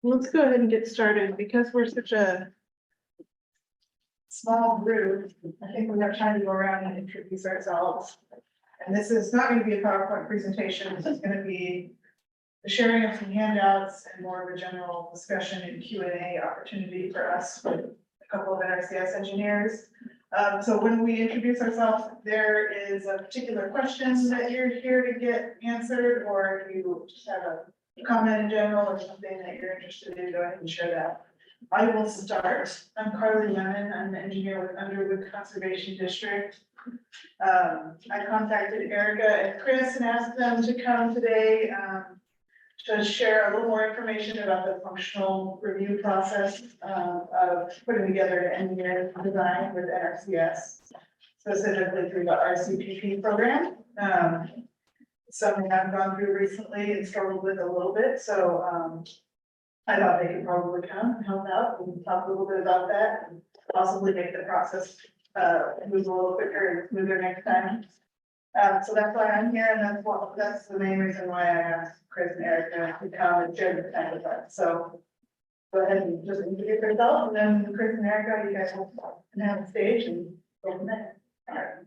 Let's go ahead and get started because we're such a small group. I think we have time to go around and introduce ourselves. And this is not going to be a PowerPoint presentation. This is going to be the sharing of some handouts and more of a general discussion and Q&A opportunity for us with a couple of NRCS engineers. So when we introduce ourselves, there is a particular question that you're here to get answered, or if you just have a comment in general or something that you're interested in, go ahead and share that. I will start. I'm Carly Lemon. I'm the engineer with Underwood Conservation District. I contacted Erica and Chris and asked them to come today to share a little more information about the functional review process of putting together an engineering design with NRCS, specifically through the RCPP program. Something I've gone through recently and struggled with a little bit, so I thought they could probably come and help out and talk a little bit about that and possibly make the process move a little quicker and smoother next time. So that's why I'm here, and that's the main reason why I asked Chris and Erica to come and share the time with us. So go ahead and just introduce yourself, and then Chris and Erica, you guys will have the stage and go from there.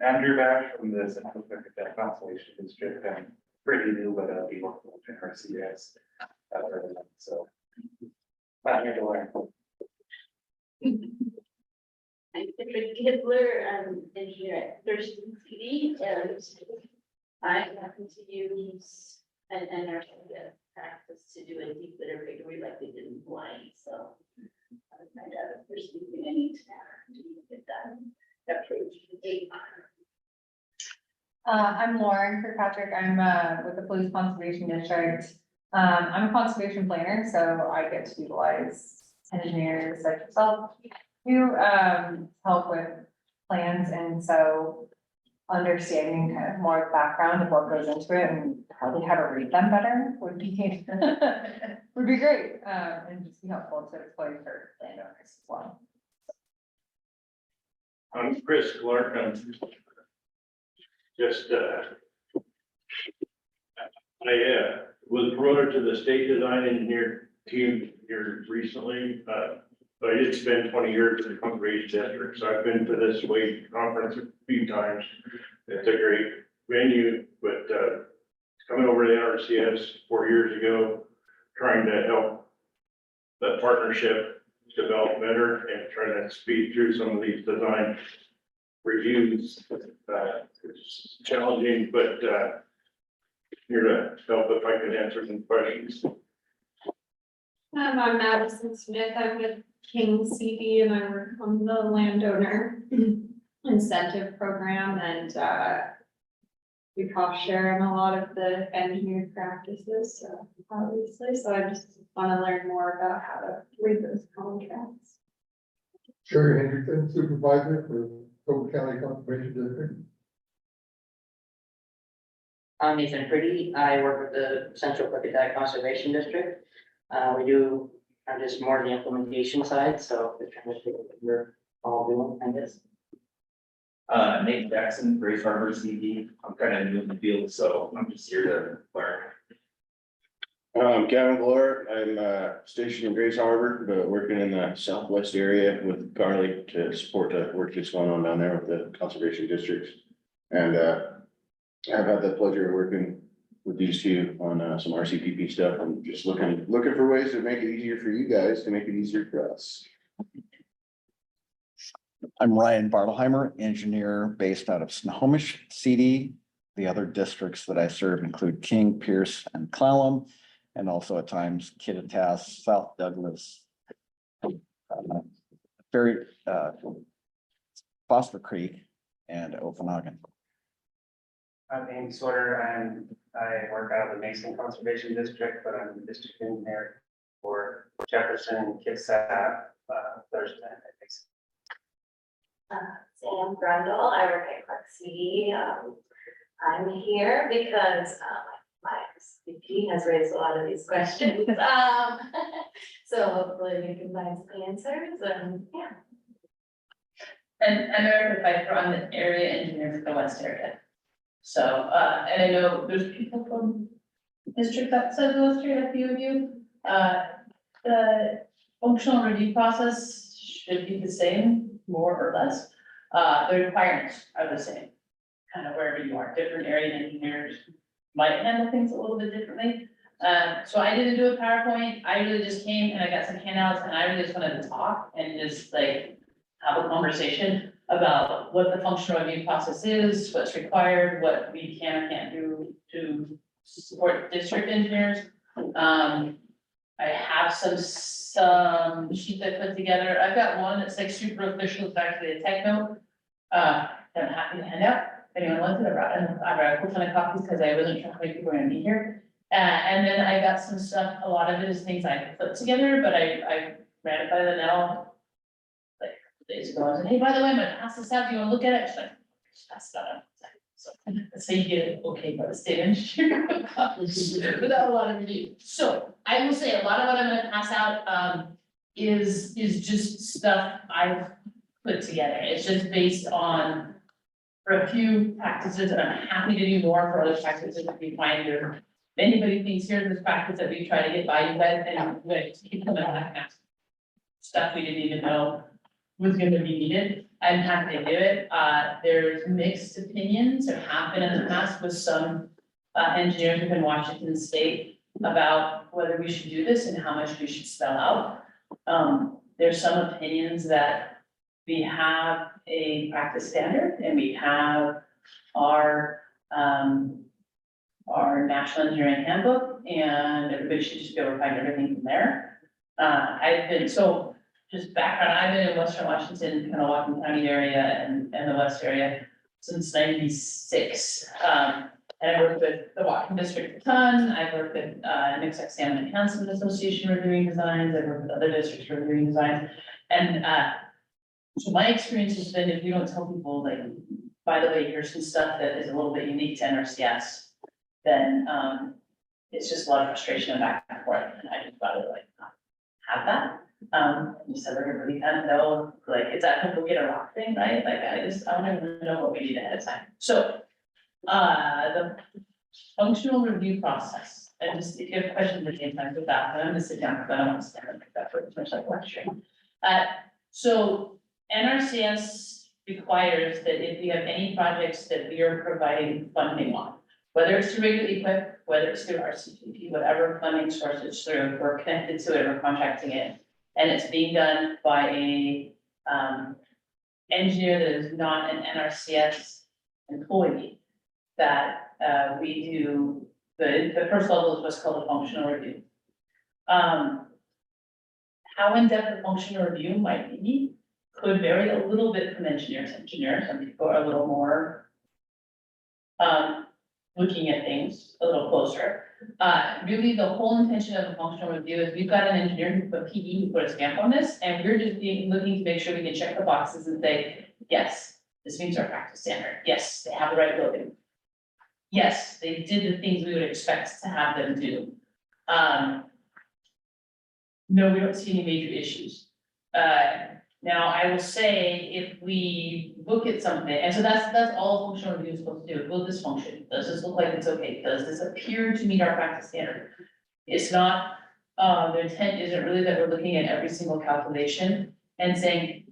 Andrew Bash from the Central Cadet Constellation District. I'm pretty new, but I'll be working with NRCS. So I'm here to learn. I'm Patrick Kibler, I'm engineer at Thurston PD, and I happen to use an NRCS practice to do a deep litter rigor like we did in Hawaii, so I find out if there's anything I need to get done. I'm Lauren Kirkpatrick. I'm with the Police Conservation District. I'm a conservation planner, so I get to utilize engineers like yourself to help with plans, and so understanding kind of more background of what goes into it and probably how to read them better would be would be great, and just be helpful to explain for landowners as well. I'm Chris Clark. I'm just, I was promoted to the state design engineer team here recently. But I did spend 20 years in the conservation district, so I've been to this WADE conference a few times. It's a great venue, but coming over to the NRCS 4 years ago, trying to help the partnership develop better and try to speed through some of these design reviews. It's challenging, but here to help if I can answer some questions. I'm Madison Smith. I'm with King CD and I work on the landowner incentive program, and we cost share in a lot of the engineered practices, so obviously, so I just want to learn more about how to read those contracts. Sherry Hendrickson, supervisor for Polk County Conservation District. I'm Nathan Pretty. I work with the Central Cadet Conservation District. I'm just more on the implementation side, so the trying to figure what we're all doing, I guess. Nate Jackson, Grace Harbor CD. I'm kind of new in the field, so I'm just here to learn. Kevin Glore. I'm stationed in Grace Harbor, but working in the southwest area with Carly to support the work that's going on down there with the conservation districts. And I've had the pleasure of working with these two on some RCPP stuff. I'm just looking for ways to make it easier for you guys, to make it easier for us. I'm Ryan Bartleheimer, engineer based out of Snohomish CD. The other districts that I serve include King, Pierce, and Clallam, and also at times Kittitas, South Douglas, Foster Creek, and Okanagan. I'm Andy Sorter. I work out of the Mason Conservation District, but I'm the district engineer for Jefferson, Kitsap, Thurston, and Mason. Sam Grundle, I work at Clark CD. I'm here because my SVP has raised a lot of these questions. So hopefully we can find some answers, and yeah. And I'm Erica Pfeiffer, I'm the area engineer for the West area. So, and I know there's people from districts outside of the West area, a few of you. the functional review process should be the same, more or less. The requirements are the same, kind of wherever you are, different area engineers might handle things a little bit differently. So I didn't do a PowerPoint, I really just came and I got some handouts and I really just wanted to talk and just like have a conversation about what the functional review process is, what's required, what we can and can't do to support district engineers. I have some sheets I put together. I've got one that's like super official, it's actually a tech note. That I'm happy to hand out. If anyone wants it, I brought a full ton of copies because I wasn't sure how many people were gonna be here. And then I got some stuff, a lot of it is things I put together, but I ran it by the now. Like days ago, I said, hey, by the way, I'm gonna pass this out, do you wanna look at it? She's like, just pass it out. So you get it okay by the state engineer. Without a lot of review. So I will say a lot of what I'm gonna pass out is just stuff I've put together. It's just based on for a few practices, and I'm happy to do more for other practices if we find there. If anybody thinks here's this practice that we try to get by you guys, and we just keep coming back and ask stuff we didn't even know was gonna be needed. I'm happy to do it. There's mixed opinions that have been in the past with some engineers within Washington State about whether we should do this and how much we should spell out. There's some opinions that we have a practice standard and we have our national engineering handbook and everybody should just be able to find everything from there. Just background, I've been in Western Washington, kind of Whatcom County area and the West area since '96. And I worked with the Whatcom District a ton. I've worked with Mixed Salmon Enhancement Association reviewing designs. I've worked with other districts reviewing designs. And so my experience has been, if you don't tell people like, by the way, here's some stuff that is a little bit unique to NRCS, then it's just a lot of frustration and back and forth. And I just rather like not have that. You said everybody kind of know, like, it's that people get a rock thing, right? Like, I don't even know what we need ahead of time. So, the functional review process, and just if you have questions at any time with that, I'm gonna sit down, because I don't want to stand up like that for too much like lecturing. So NRCS requires that if you have any projects that we are providing funding on, whether it's through EQIP, whether it's through RCPP, whatever funding source it's through, we're connected to it, we're contracting it. And it's being done by a engineer that is not an NRCS employee. That we do, the first level is what's called a functional review. How in-depth a functional review might be, could vary a little bit from engineer to engineer. Some people are a little more looking at things a little closer. Really, the whole intention of a functional review is we've got an engineer who put PE, who put a stamp on this, and we're just looking to make sure we can check the boxes and say, yes, this meets our practice standard. Yes, they have the right building. Yes, they did the things we would expect to have them do. No, we don't see any major issues. Now, I will say, if we look at something, and so that's all functional review is supposed to do. Will this function? Does this look like it's okay? Does this appear to meet our practice standard? It's not, the intent isn't really that we're looking at every single calculation and saying,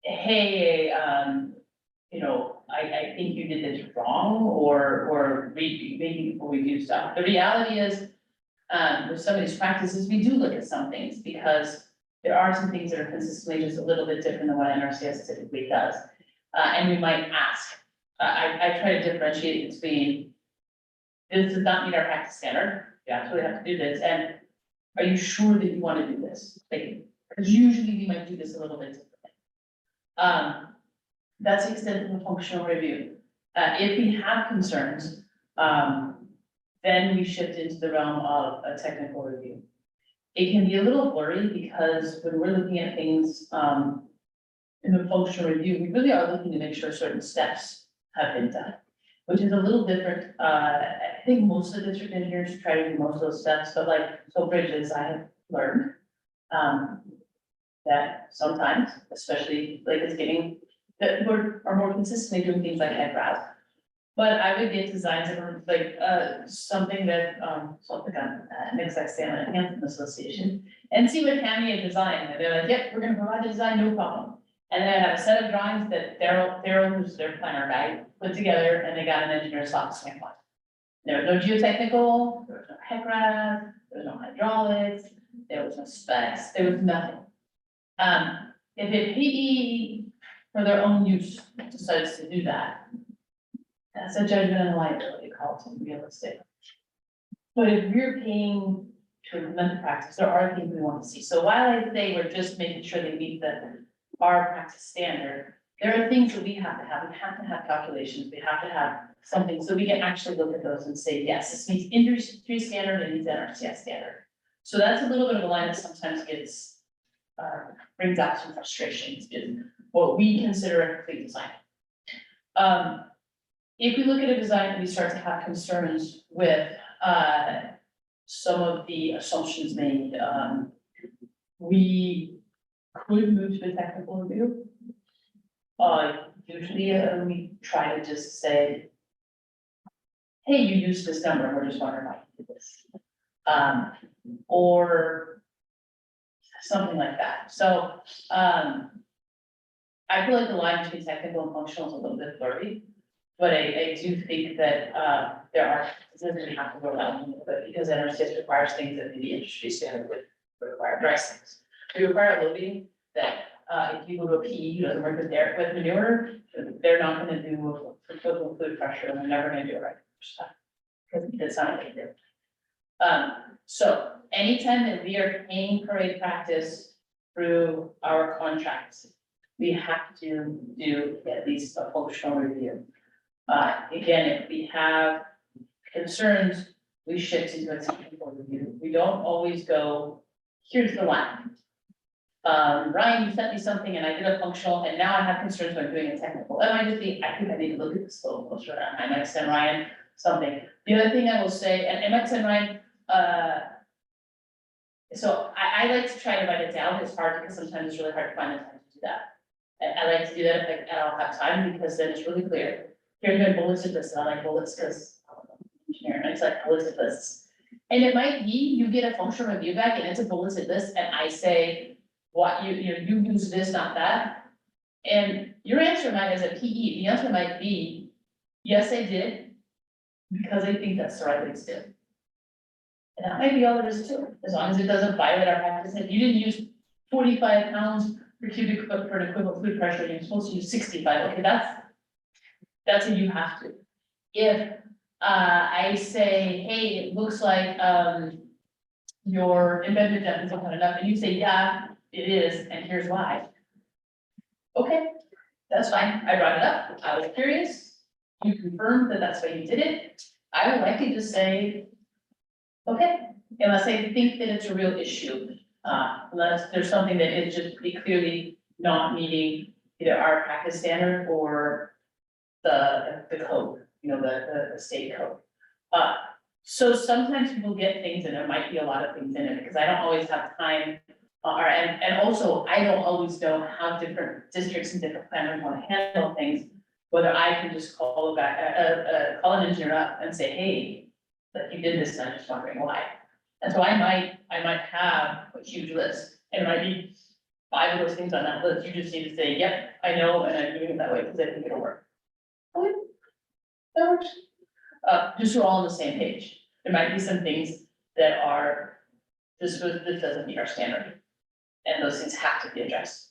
hey, I think you did this wrong, or maybe before we do stuff. The reality is, with some of these practices, we do look at some things because there are some things that are consistently just a little bit different than what NRCS typically does. And we might ask, I try to differentiate between, this does not meet our practice standard, you absolutely have to do this, and are you sure that you want to do this? Like, because usually we might do this a little bit differently. That's the extent of the functional review. If we have concerns, then we shift into the realm of a technical review. It can be a little blurry because when we're looking at things in the functional review, we really are looking to make sure certain steps have been done, which is a little different. I think most of the district engineers try to do most of those steps, but like, so bridges, I have learned that sometimes, especially like it's getting, that are more consistently doing things like head route. But I would get designs that were like, something that, something on, next I stand at Hampton Association. And see what Tammy had designed, and they're like, yep, we're gonna provide the design, no problem. And then I have a set of drawings that Daryl, who's their planner guy, put together, and they got an engineer's office stamp on. There was no geotechnical, there was no HECRAF, there was no hydraulics, there was no specs, there was nothing. If a PE for their own use decides to do that, that's a judgment and liability call to real estate. But if we're paying to implement the practice, there are things we want to see. So while I say we're just making sure they meet our practice standard, there are things that we have to have. We have to have calculations. We have to have something so we can actually look at those and say, yes, this meets industry standard and meets NRCS standard. So that's a little bit of a line that sometimes gets, brings out some frustrations in what we consider a complete design. If we look at a design and we start to have concerns with, some of the assumptions made, we could move to a technical review. Usually, we try to just say, hey, you used this number, we're just wondering why you did this. Or something like that. So, I feel like the line between technical and functional is a little bit blurry. But I do think that, there are, it doesn't have to go down a little bit, because NRCS requires things that maybe industry standard would require dry things. We require loading that, if you go to a PE who doesn't work with manure, they're not gonna do total fluid pressure, and they're never gonna do it right. Because it's not what they do. So anytime that we are paying for a practice through our contracts, we have to do at least a functional review. Again, if we have concerns, we shift into a technical review. We don't always go, here's the line. Ryan, you sent me something and I did a functional, and now I have concerns when doing a technical. It might just be, I think I need to look at this a little closer. I might send Ryan something. The other thing I will say, and I might send Ryan, so I like to try to write it down. It's hard because sometimes it's really hard to find the time to do that. I like to do that if I don't have time, because then it's really clear. Here's my bullets of this, and I like bullets because I'm an engineer, and it's like bullets of this. And it might be, you get a functional review back and it's a bullets of this, and I say, what, you use this, not that. And your answer might, as a PE, the answer might be, yes, I did, because I think that's the right thing to do. And that might be all there is to it, as long as it doesn't violate our practice. If you didn't use 45 pounds per cubic foot for an equivalent fluid pressure, and you're supposed to use 65, okay, that's what you have to. If I say, hey, it looks like your embedded depth isn't good enough, and you say, yeah, it is, and here's why. Okay, that's fine, I brought it up, I was curious, you confirmed that that's why you did it. I would likely just say, okay, unless I think that it's a real issue, unless there's something that is just pretty clearly not meeting either our practice standard or the code, the state code. So sometimes people get things and there might be a lot of things in it, because I don't always have time. And also, I don't always know how different districts and different planners want to handle things, whether I can just call an engineer up and say, hey, that you did this, and I'm just wondering why. And so I might have a huge list, and it might be 5 of those things on that list. You just need to say, yep, I know, and I'm doing it that way because I think it'll work. Okay, that works. Just so we're all on the same page. There might be some things that are, this doesn't meet our standard, and those things have to be addressed.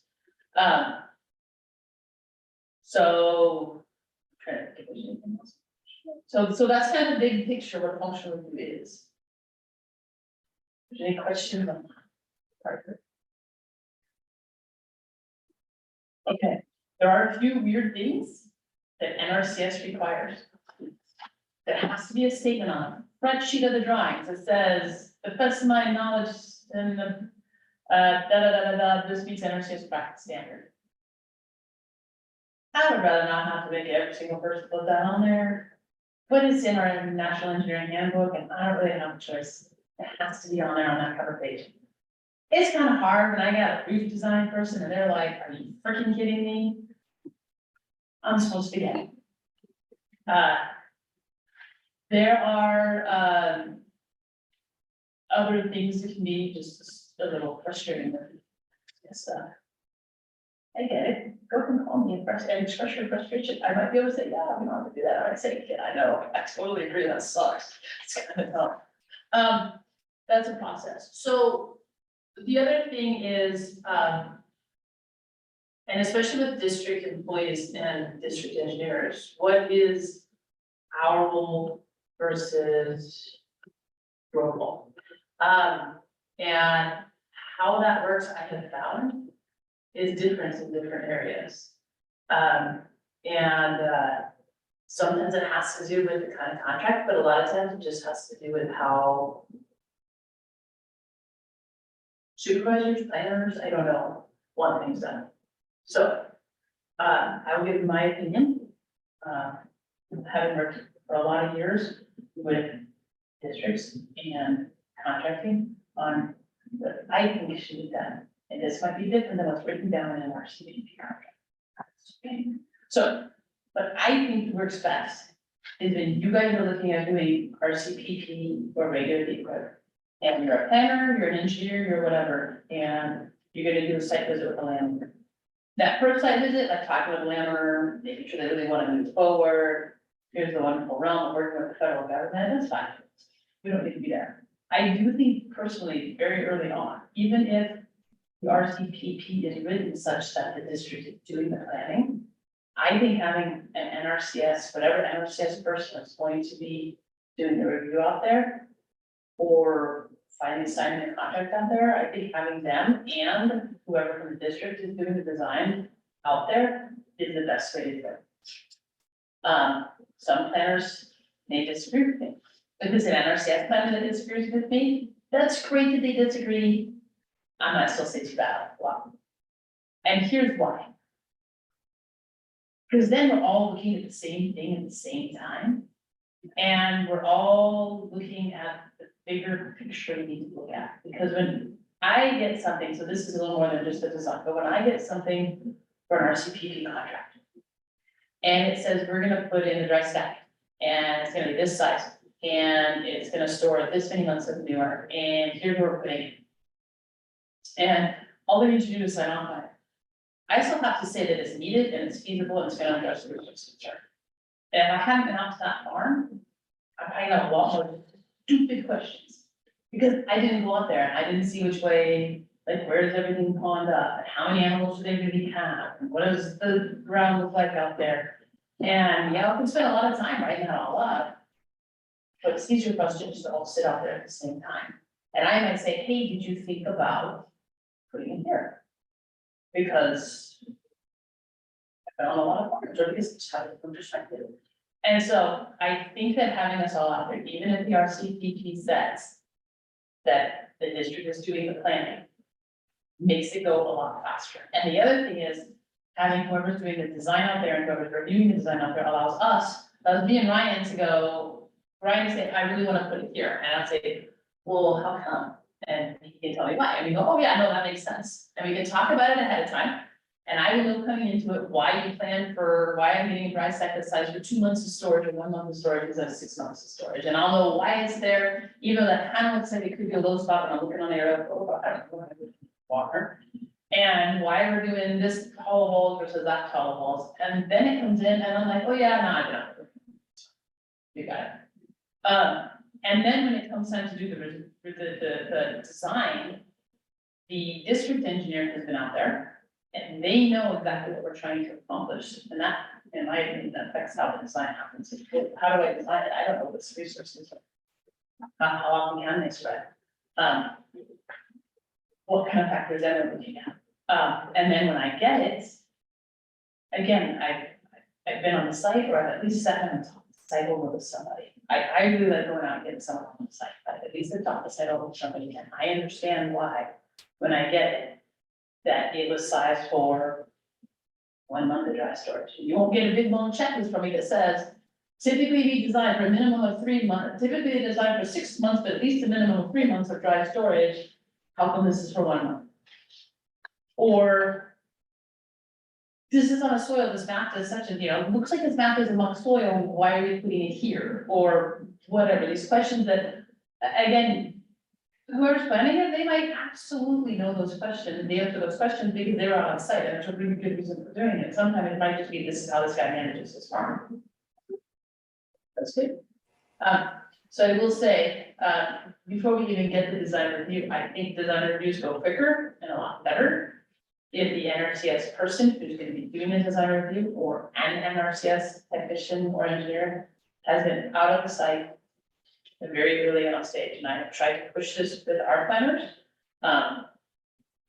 So, trying to think if there's anything else. So that's kind of the big picture what a functional review is. Any questions on that part of it? Okay, there are a few weird things that NRCS requires. There has to be a statement on the front sheet of the drawings that says, the best of my knowledge and the this meets NRCS practice standard. I would rather not have to make every single person put that on there. But it's in our National Engineering Handbook, and I don't really have a choice. It has to be on there on that cover page. It's kind of hard when I got a roof design person and they're like, are you freaking kidding me? I'm supposed to get it. There are, other things that can be just a little frustrating with this, I get it, go and call me and express your frustration, I might be able to say, yeah, we don't have to do that, I might say, yeah, I know, I totally agree, that sucks. It's kind of tough. That's a process, so the other thing is, and especially with district employees and district engineers, what is our role versus your role? And how that works, I have found, is different in different areas. Sometimes it has to do with the kind of contract, but a lot of times it just has to do with how supervisors, planners, I don't know, want things done. So, I will give my opinion. Having worked for a lot of years with districts and contracting on what I think should be done. And this might be different than what's written down in an RCPP contract. So, what I think works best is when you guys are looking at doing RCPP or regular EQIP. And you're a planner, you're an engineer, you're whatever, and you're gonna do a site visit with the landlord. That first site visit, like talking with the landlord, making sure they really wanna move forward. Here's the wonderful realm of working with the federal government, that's fine. We don't need to be there. I do think personally, very early on, even if the RCPP is written such that the district is doing the planning, I think having an NRCS, whatever NRCS person is going to be doing the review out there, or finally signing a contract out there, I think having them and whoever from the district is doing the design out there is the best way to do it. Some planners may disagree with me. If it's an NRCS planner that disagrees with me, that's great that they disagree. I might still say too bad. Wow. And here's why. Because then we're all looking at the same thing at the same time. And we're all looking at the bigger picture we need to look at. Because when I get something, so this is a little more than just a design, but when I get something for an RCPP contract, and it says we're gonna put in a dry stack, and it's gonna be this size, and it's gonna store this many months of manure, and here's where we're putting it. And all they need to do is sign off on it. I still have to say that it's needed and it's feasible and it's gonna address the resource concern. And if I haven't been out to that farm, I got a lot more stupid questions. Because I didn't go out there and I didn't see which way, like where does everything pond up, and how many animals do they really have, and what does the ground look like out there? And yeah, I can spend a lot of time writing that all up. But it's easier for us to just all sit out there at the same time. And I might say, hey, did you think about putting it here? Because I found a lot of farmers, or because it's how different perspective. And so I think that having us all out there, even if the RCPP says that the district is doing the planning, makes it go a lot faster. And the other thing is, having whoever's doing the design out there and whoever's reviewing the design out there allows me and Ryan to go, Ryan to say, I really wanna put it here, and I'll say, well, how come? And he can tell me why, and we go, oh yeah, no, that makes sense, and we can talk about it ahead of time. And I will know coming into it, why you plan for, why I'm getting a dry stack that size for 2 months of storage or 1 month of storage instead of 6 months of storage, and I'll know why it's there, even though that kind of looks like it could be a low spot, and I'm looking on the area, oh, I don't know, water. And why we're doing this hollow walls versus that hollow walls, and then it comes in, and I'm like, oh yeah, no, I don't. You got it. And then when it comes time to do the design, the district engineer has been out there, and they know exactly what we're trying to accomplish, and that, in my opinion, that affects how the design happens. How do I design it? I don't know what's resources. How often can they spread? What kind of factors am I looking at? And then when I get it, again, I've been on the site, or I've at least sat on the site over with somebody. I really like going out and getting someone on the site, but at least I've talked the site over with somebody, and I understand why, when I get it, that it was sized for 1 month of dry storage. You won't get a big long checklist from me that says, typically we design for a minimum of 3 months, typically they design for 6 months, but at least a minimum of 3 months of dry storage. How come this is for 1 month? Or this is on a soil, this map does such a, it looks like this map is among soil, why are we putting it here? Or whatever, these questions that, again, whoever's planning it, they might absolutely know those questions, the answer to those questions because they were on site, and it's a really good reason for doing it. Sometimes it might just be, this is how this guy manages his farm. That's good. So I will say, before we even get the design review, I think design reviews go quicker and a lot better if the NRCS person who's gonna be doing the design review or an NRCS technician or engineer has been out of the site and very early on stage, and I have tried to push this with our planners. I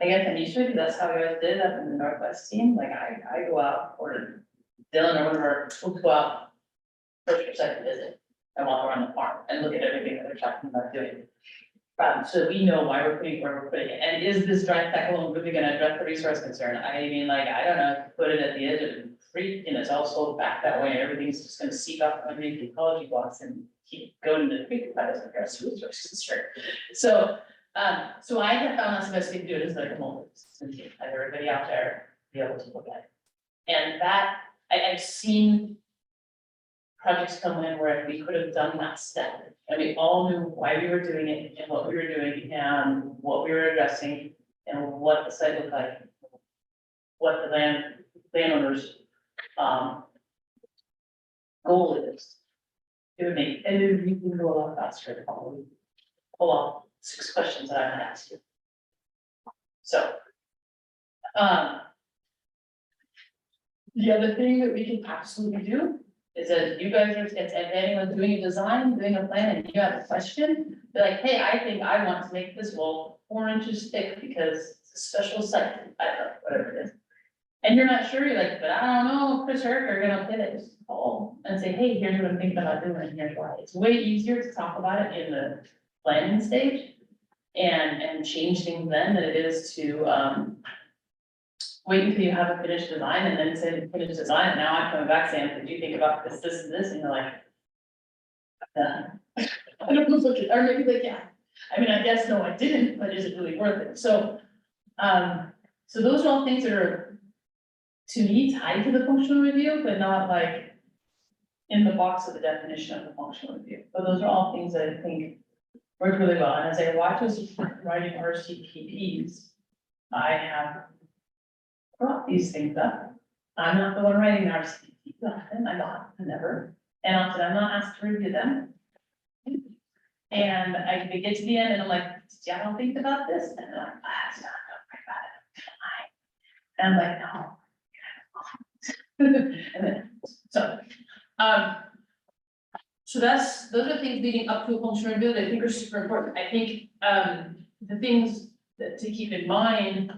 guess I'm used to it, because that's how we always did it up in the Northwest team, like I go out, or Dylan or one of our folks go out first or second visit, and walk around the farm and look at everything that they're talking about doing. So we know why we're putting, where we're putting it, and is this dry tackle really gonna address the resource concern? I mean, like, I don't know, put it at the edge of the creek, and it's all sloped back that way, and everything's just gonna seep up underneath the ecology blocks and keep going to the creek, that doesn't address the resource concern. So, so I have found that's the best way to do it, is like a moment, and have everybody out there be able to look at it. And that, I've seen projects come in where we could have done that step, and we all knew why we were doing it, and what we were doing, and what we were addressing, and what the site looked like, what the landowners, goal is. It would make everything go a lot faster, probably. Hold on, 6 questions that I'm gonna ask you. So, the other thing that we can absolutely do is that you guys are, if anyone's doing a design, doing a plan, and you have a question, be like, hey, I think I want to make this wall 4 inches thick because it's a special site, I don't know, whatever it is. And you're not sure, you're like, but I don't know, Chris or Eric are gonna hit it, just call and say, hey, here's what I'm thinking about doing, and here's why. It's way easier to talk about it in the planning stage and change things then than it is to, wait until you have a finished design and then say finished design, and now I'm coming back saying, what do you think about this, this, and this, and you're like, I don't know, look at, or maybe like, yeah, I mean, I guess, no, I didn't, but is it really worth it? So, so those are all things that are, to me, tied to the functional review, but not like in the box of the definition of the functional review. But those are all things that I think work really well, and as I watch us writing RCPPs, I have brought these things up. I'm not the one writing the RCPP, often, I never, and often I'm not asked to review them. And I get to the end and I'm like, did y'all think about this? And they're like, it's not, don't worry about it, I'm like, no. And then, so those are things leading up to a functional review that I think are super important. I think, the things that to keep in mind,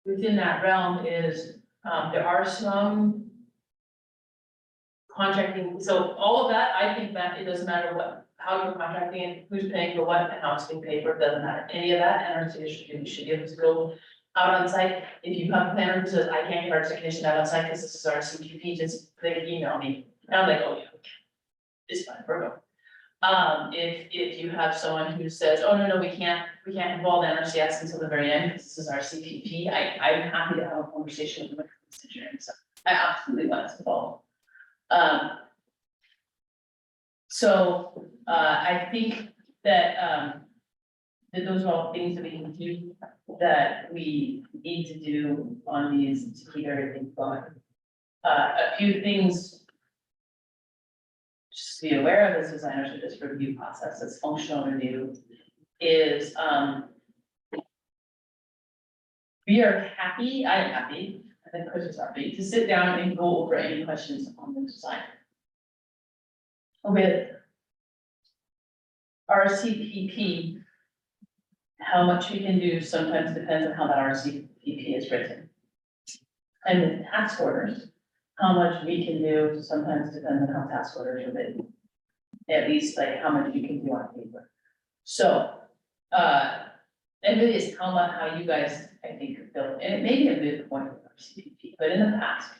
within that realm is, there are some contracting, so all of that, I think that it doesn't matter how you're contracting and who's paying for what and how it's being paid for, it doesn't matter. Any of that, NRCS should be able to go out on site. If you have a planner who says, I can't get our technician out on site because this is our CQP, just they email me. And I'm like, oh yeah, it's fine, we're going. If you have someone who says, oh, no, we can't involve NRCS until the very end, because this is our CPP, I'm happy to have a conversation with my engineering, so I absolutely want us involved. I think that, that those are all things that we can do, that we need to do on these to keep everything going. A few things just to be aware of as designers of this review process, this functional review, is, we are happy, I am happy, I think Chris is happy, to sit down and go over any questions on the design. With RCPP, how much we can do sometimes depends on how that RCPP is written. And with task orders, how much we can do sometimes depends on how task orders are written. At least like how much you can do on paper. So, and it is how you guys, I think, build, and it may be a good point with RCPP, but in the past,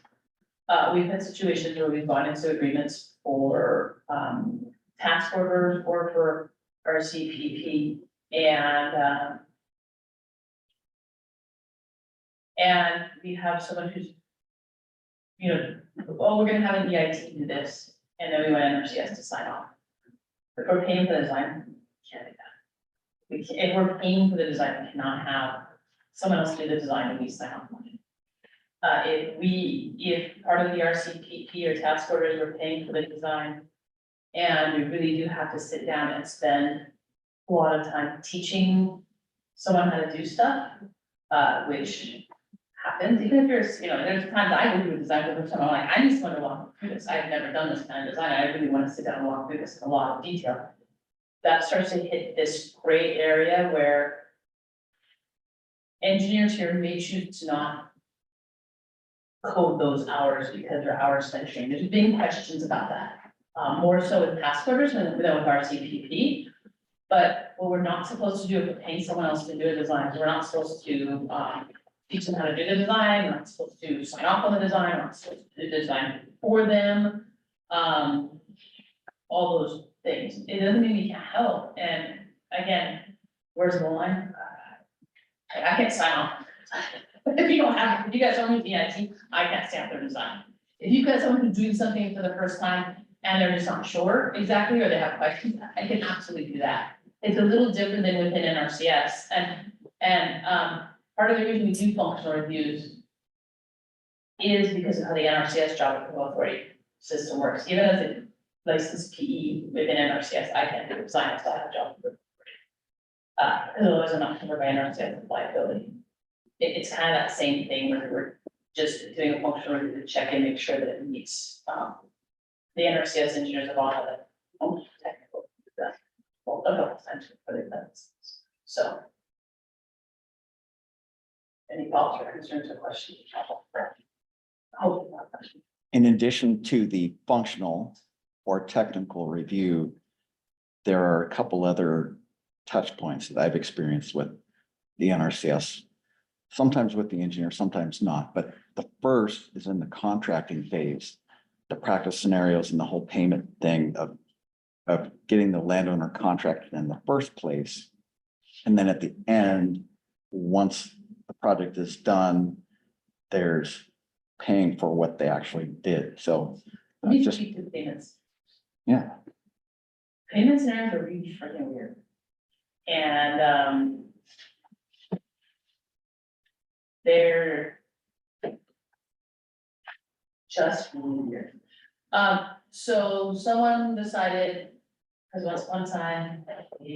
we've had situations where we've gone into agreements for, task orders or for RCPP, and And we have someone who's, you know, oh, we're gonna have an EIT do this, and then we want NRCS to sign off. If we're paying for the design, we can't do that. We can, if we're paying for the design, we cannot have someone else do the design and we sign off on it. If part of the RCPP or task orders, we're paying for the design, and we really do have to sit down and spend a lot of time teaching someone how to do stuff, which happens, even if you're, you know, there's times I will do a design for someone, I'm like, I need someone to walk through this, I've never done this kind of design, I really want to sit down and walk through this in a lot of detail. That starts to hit this gray area where engineers here may choose to not code those hours because their hours spent training. There's been questions about that, more so with task orders than with RCPP. But what we're not supposed to do if we're paying someone else to do a design, is we're not supposed to teach them how to do the design, we're not supposed to sign off on the design, we're not supposed to do the design for them. All those things. It doesn't mean we can't help. And again, where's the line? I can't sign off. If you don't have, if you got someone with EIT, I can't stamp their design. If you've got someone who's doing something for the first time and they're just not sure exactly, or they have questions, I can absolutely do that. It's a little different than within NRCS, and part of the reason we do functional reviews is because of how the NRCS job approval authority system works. Even as a licensed PE within NRCS, I can't do a design outside of job approval authority. Otherwise I'm not covered by NRCS liability. It's kind of that same thing where we're just doing a functional review to check and make sure that it meets, the NRCS engineers have all had that technical, well, a couple times for the events. So. Any thoughts or concerns or questions? Hopefully not questions. In addition to the functional or technical review, there are a couple other touch points that I've experienced with the NRCS. Sometimes with the engineer, sometimes not, but the first is in the contracting phase, the practice scenarios and the whole payment thing of getting the landowner contracted in the first place. And then at the end, once the project is done, there's paying for what they actually did. So Let me just, speak to the payments. yeah, Payment scenarios are really freaking weird. And, they're just really weird. So someone decided, because one time, we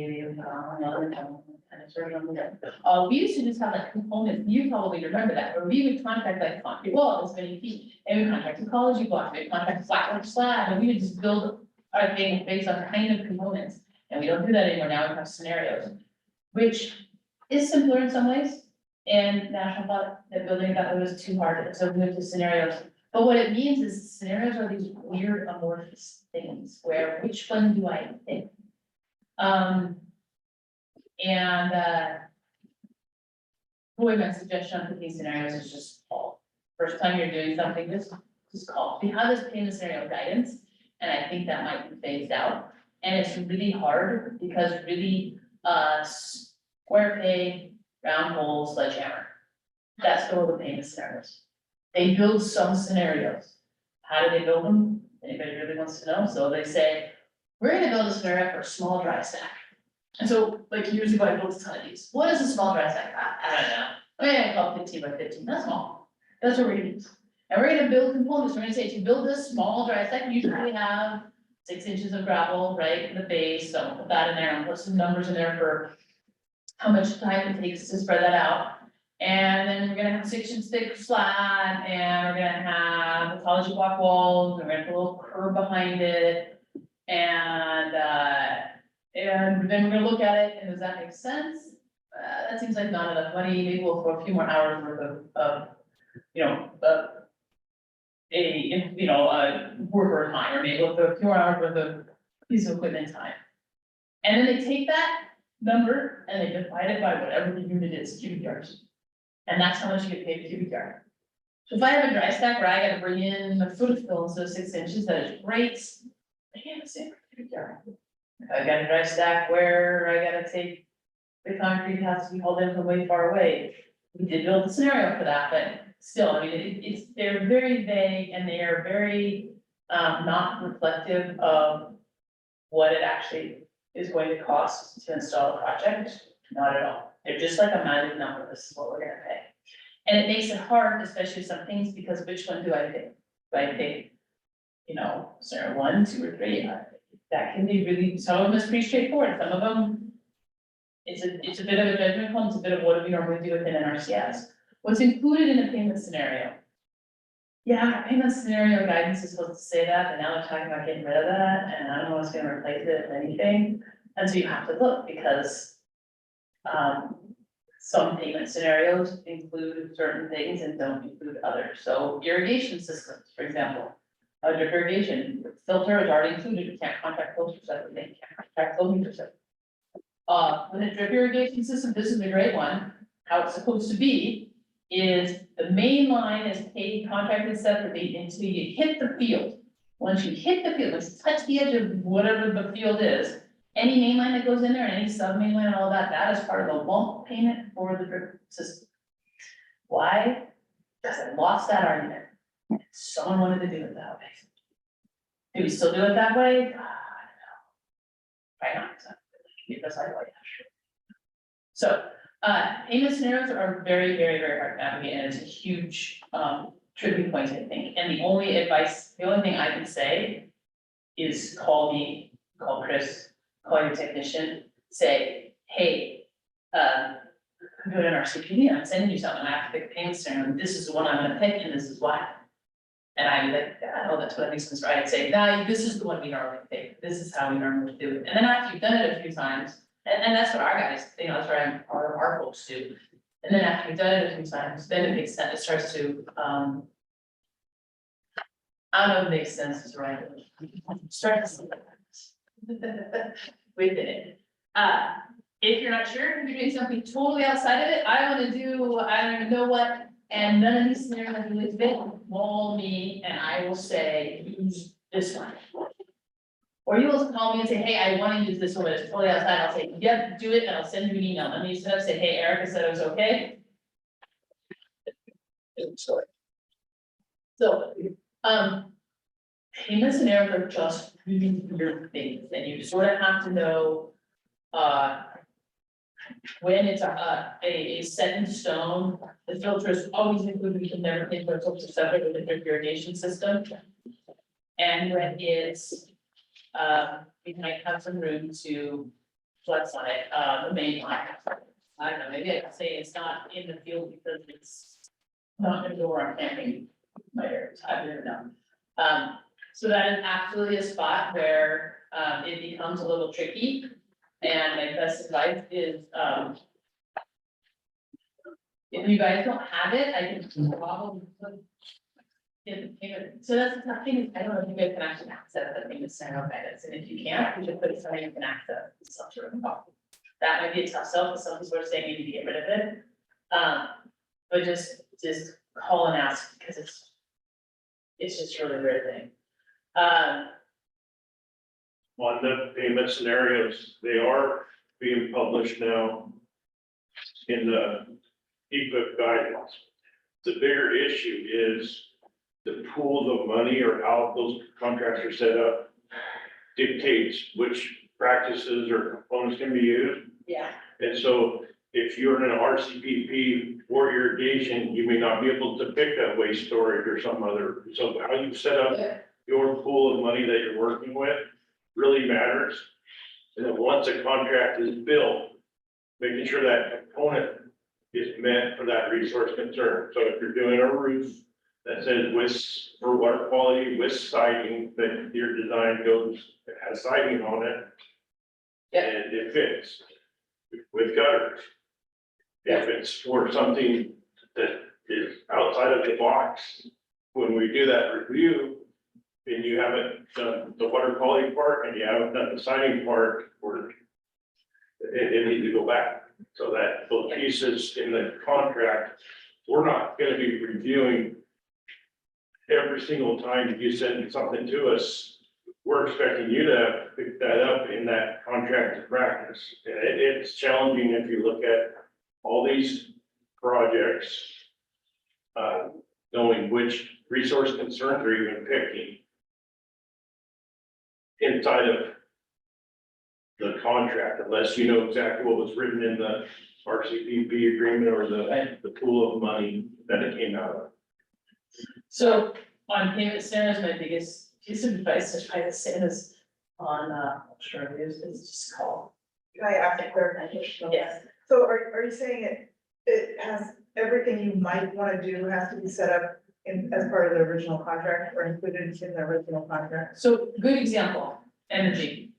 used to just have like components, you probably remember that, where we would contract like concrete wall, this many feet, and we contract ecology blocks, we contract flat slab, and we would just build our thing based on kind of components. And we don't do that anymore, now we have scenarios, which is simpler in some ways. And National thought that building that was too hard, so we moved to scenarios. But what it means is scenarios are these weird amorphous things where which one do I pick? Boy, my suggestion on picking scenarios is just call. First time you're doing something, just call. We have this payment scenario guidance, and I think that might be phased out. And it's really hard because really, square peg, round hole, sledgehammer. That's all the payment scenarios. They build some scenarios. How do they build them? Anybody really wants to know? So they say, we're gonna build a scenario for a small dry stack. And so, like years ago, I built a ton of these. What is a small dry stack? I don't know. Oh yeah, I call it 15 by 15, that's small. That's what we're gonna use. And we're gonna build components. We're gonna say, to build this small dry stack, you usually have 6 inches of gravel, right, in the base. So I'll put that in there and put some numbers in there for how much time it takes to spread that out. And then we're gonna have 6-inch thick slab, and we're gonna have ecology block walls, and we're gonna put a little curve behind it. And then we're gonna look at it, and does that make sense? That seems like not enough money, maybe we'll throw a few more hours worth of worker time, or maybe we'll throw a few more hours worth of piece of equipment time. And then they take that number and they divide it by whatever the unit is, cubic yards. And that's how much you get paid a cubic yard. So if I have a dry stack where I gotta bring in a foot of fill, so 6 inches, that is great. I can't the same for cubic yard. If I got a dry stack where I gotta take the concrete has to be hauled in from way far away, we did build a scenario for that, but still, I mean, they're very vague and they are very, not reflective of what it actually is going to cost to install a project, not at all. They're just like a magic number, this is what we're gonna pay. And it makes it hard, especially some things, because which one do I pick? Do I pick, scenario 1, 2, or 3? That can be really, some of them is pretty straightforward, some of them, it's a bit of a judgment call, it's a bit of what do we normally do within NRCS. What's included in a payment scenario? Yeah, payment scenario guidance is supposed to say that, but now they're talking about getting rid of that, and I don't know what's gonna replace it, if anything. And so you have to look, because some payment scenarios include certain things and don't include others. So irrigation systems, for example, drip irrigation, filter is already included, you can't contract filters separately, you can't contract flow meters separately. With a drip irrigation system, this is a great one, how it's supposed to be is the main line is paid, contracted separately until you hit the field. Once you hit the field, once you touch the edge of whatever the field is, any main line that goes in there, any sub main line, all that, that is part of the lump payment for the drip system. Why? Because I lost that argument. Someone wanted to do it that way. Do we still do it that way? I don't know. Right now, because I like that. So, payment scenarios are very, very, very hard to navigate, and it's a huge, tripping point, I think. And the only thing I can say is call me, call Chris, call your technician, say, hey, I'm doing an RCPP, I'm sending you something, I have to pick a payment scenario, and this is the one I'm gonna pick, and this is why. And I'd be like, yeah, oh, that's what makes sense, right? I'd say, nah, this is the one we normally pick, this is how we normally do it. And then after you've done it a few times, and that's what our guys, that's what our folks do. And then after you've done it a few times, then it makes sense, it starts to, I don't know if it makes sense is right. Start to see within it. If you're not sure, if you're doing something totally outside of it, I don't even know what, and none of these scenarios really fit, call me and I will say, use this one. Or you will call me and say, hey, I want to use this one, but it's totally outside, I'll say, yep, do it, and I'll send you an email, and you set up, say, hey, Erica said it was okay. So, payment scenarios are just really weird things, and you sort of have to know, when it's a set in stone, the filter is always included, we can never think of filter separate with the drip irrigation system. And when it's, we might have some room to flex on it, the main line. I don't know, maybe I could say it's not in the field because it's not gonna go where I'm camping my areas, I don't know. So that is absolutely a spot where, it becomes a little tricky. And my best advice is, if you guys don't have it, I can probably put. So that's the thing, is I don't know if you guys can actually access the payment scenario guidance, and if you can't, you should put it somewhere you can access some sort of copy. That might be a tough sell, because some people are saying you need to get rid of it. But just call and ask, because it's just really weird thing. On the payment scenarios, they are being published now in the EQIP guidance. The bigger issue is the pools of money or how those contracts are set up dictates which practices or components can be used. Yeah. And so if you're in an RCPP for irrigation, you may not be able to pick up waste storage or some other, so how you set up your pool of money that you're working with really matters. And then once a contract is built, making sure that component is meant for that resource concern. So if you're doing a roof that says for water quality with siding, that your design has siding on it. And it fits with gutters. If it's for something that is outside of the box, when we do that review, and you haven't done the water quality part and you haven't done the siding part, it needs to go back. So that those pieces in the contract, we're not gonna be reviewing every single time you send something to us. We're expecting you to pick that up in that contract to practice. And it's challenging if you look at all these projects. Knowing which resource concerns are even picking. Inside of the contract, unless you know exactly what was written in the RCPP agreement or the pool of money that it came out of. So on payment standards, my biggest piece of advice to try to say is on, sure it is, it's just called. Can I ask a clarification? Yes. So are you saying it has, everything you might wanna do has to be set up in, as part of the original contract or included in the original contract? So good example, energy.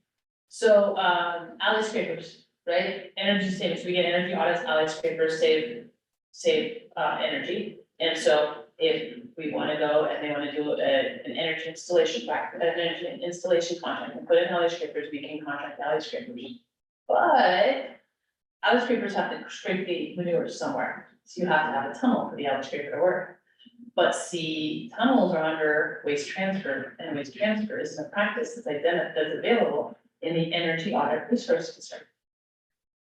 So, alley scrapers, right? Energy savings, we get energy audits, alley scrapers save energy. And so if we wanna go and they wanna do an energy installation an energy installation contract and put in alley scrapers, we can contract alley scrapers. But alley scrapers have to scrape the manure somewhere, so you have to have a tunnel for the alley scraper to work. But see, tunnels are under waste transfer, and waste transfer isn't a practice that's available in the energy audit resource concern.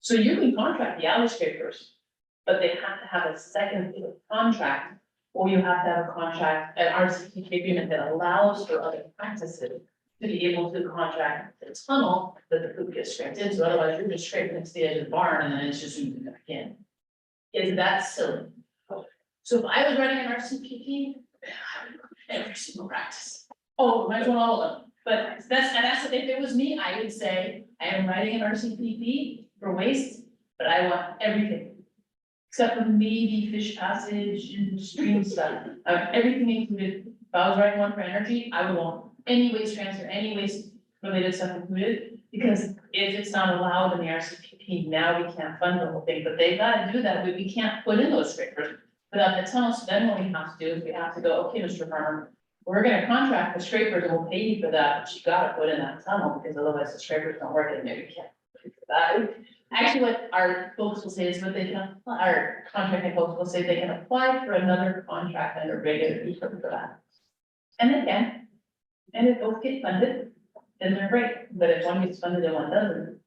So you can contract the alley scrapers, but they have to have a second contract, or you have to have a contract, an RCPP agreement that allows for other practices to be able to contract the tunnel that the poop gets scraped into, otherwise you're just scraping it to the edge of the barn and then it's just moving back in. Is that silly? So if I was running an RCPP, I would look at every single practice. Oh, might as well all of them. But that's, if it was me, I would say, I am writing an RCPP for waste, but I want everything. Except for maybe fish passage and stream stuff. I want everything included. If I was writing one for energy, I would want any waste transfer, any waste related stuff included. Because if it's not allowed in the RCPP, now we can't fund the whole thing, but they've got to do that, but we can't put in those scrapers without the tunnel. So then what we have to do is we have to go, okay, Mr. Farmer, we're gonna contract the scrapers and we'll pay you for that, but you gotta put in that tunnel, because otherwise the scrapers don't work and maybe we can't pay for that. Actually, what our folks will say is what they can, our contracting folks will say they can apply for another contract under regular EQIP for that. And they can, and if both get funded, then they're great, but if one gets funded and one doesn't,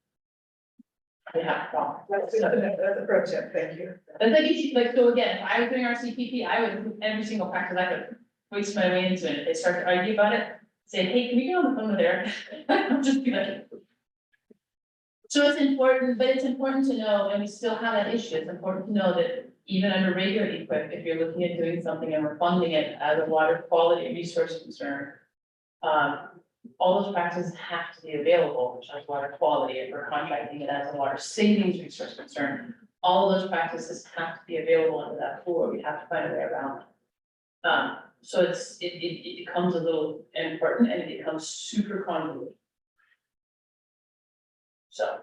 we have a problem. That's a pro tip, thank you. But like, so again, if I was doing RCPP, I would, every single practice I could waste my way into it. If they start to argue about it, say, hey, can we get on the phone with Eric? I'll just be like. So it's important, but it's important to know, and we still have that issue, it's important to know that even under regular EQIP, if you're looking at doing something and we're funding it as a water quality resource concern, all those practices have to be available, which is water quality, if we're contracting it as a water savings resource concern. All of those practices have to be available under that pool, or we have to find a way around it. So it becomes a little important and it becomes super convoluted. So.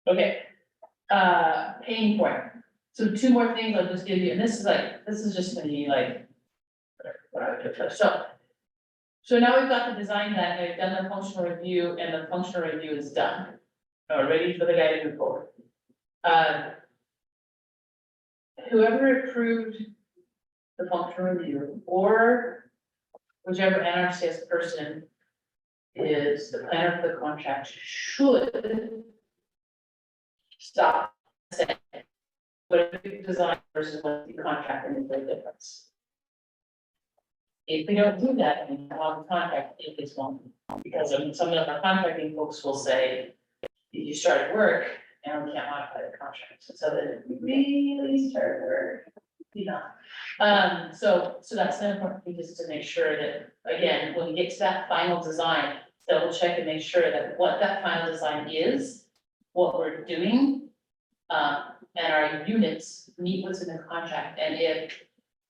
Okay, paying for it. So two more things I'll just give you, and this is just gonna be like. So now we've got the design done, we've done the functional review, and the functional review is done. Now we're ready for the guy to move forward. Whoever approved the functional review, or whichever NRCS person is the planner for the contract, should stop saying what a design versus what the contract and the difference. If we don't do that, and we have a contract, it is one, because some of our contracting folks will say, you started work and we can't modify the contract, so that we really start work, you know. So that's an important thing, just to make sure that, again, when we get to that final design, double check and make sure that what that final design is, what we're doing, and our units meet what's in the contract, and if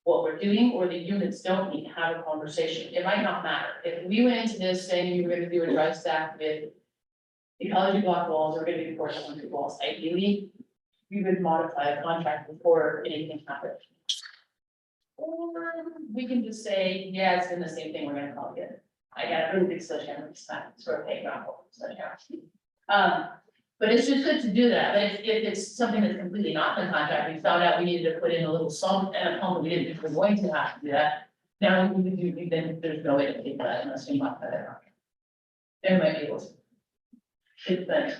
what we're doing or the units don't meet, have a conversation. It might not matter. If we went into this saying you were gonna do a dry stack with ecology block walls, or gonna do concrete walls, ideally, we would modify a contract before anything happens. Or we can just say, yeah, it's been the same thing, we're gonna call it good. I got a really big sledgehammer this time, sort of paying off sledgehammer. But it's just good to do that, but if it's something that's completely not in the contract, we found out we needed to put in a little salt and a pump, we didn't, if we're going to have to do that. Now we can do, then there's no way to pay for that unless we modify that contract. They might be able to. It's better.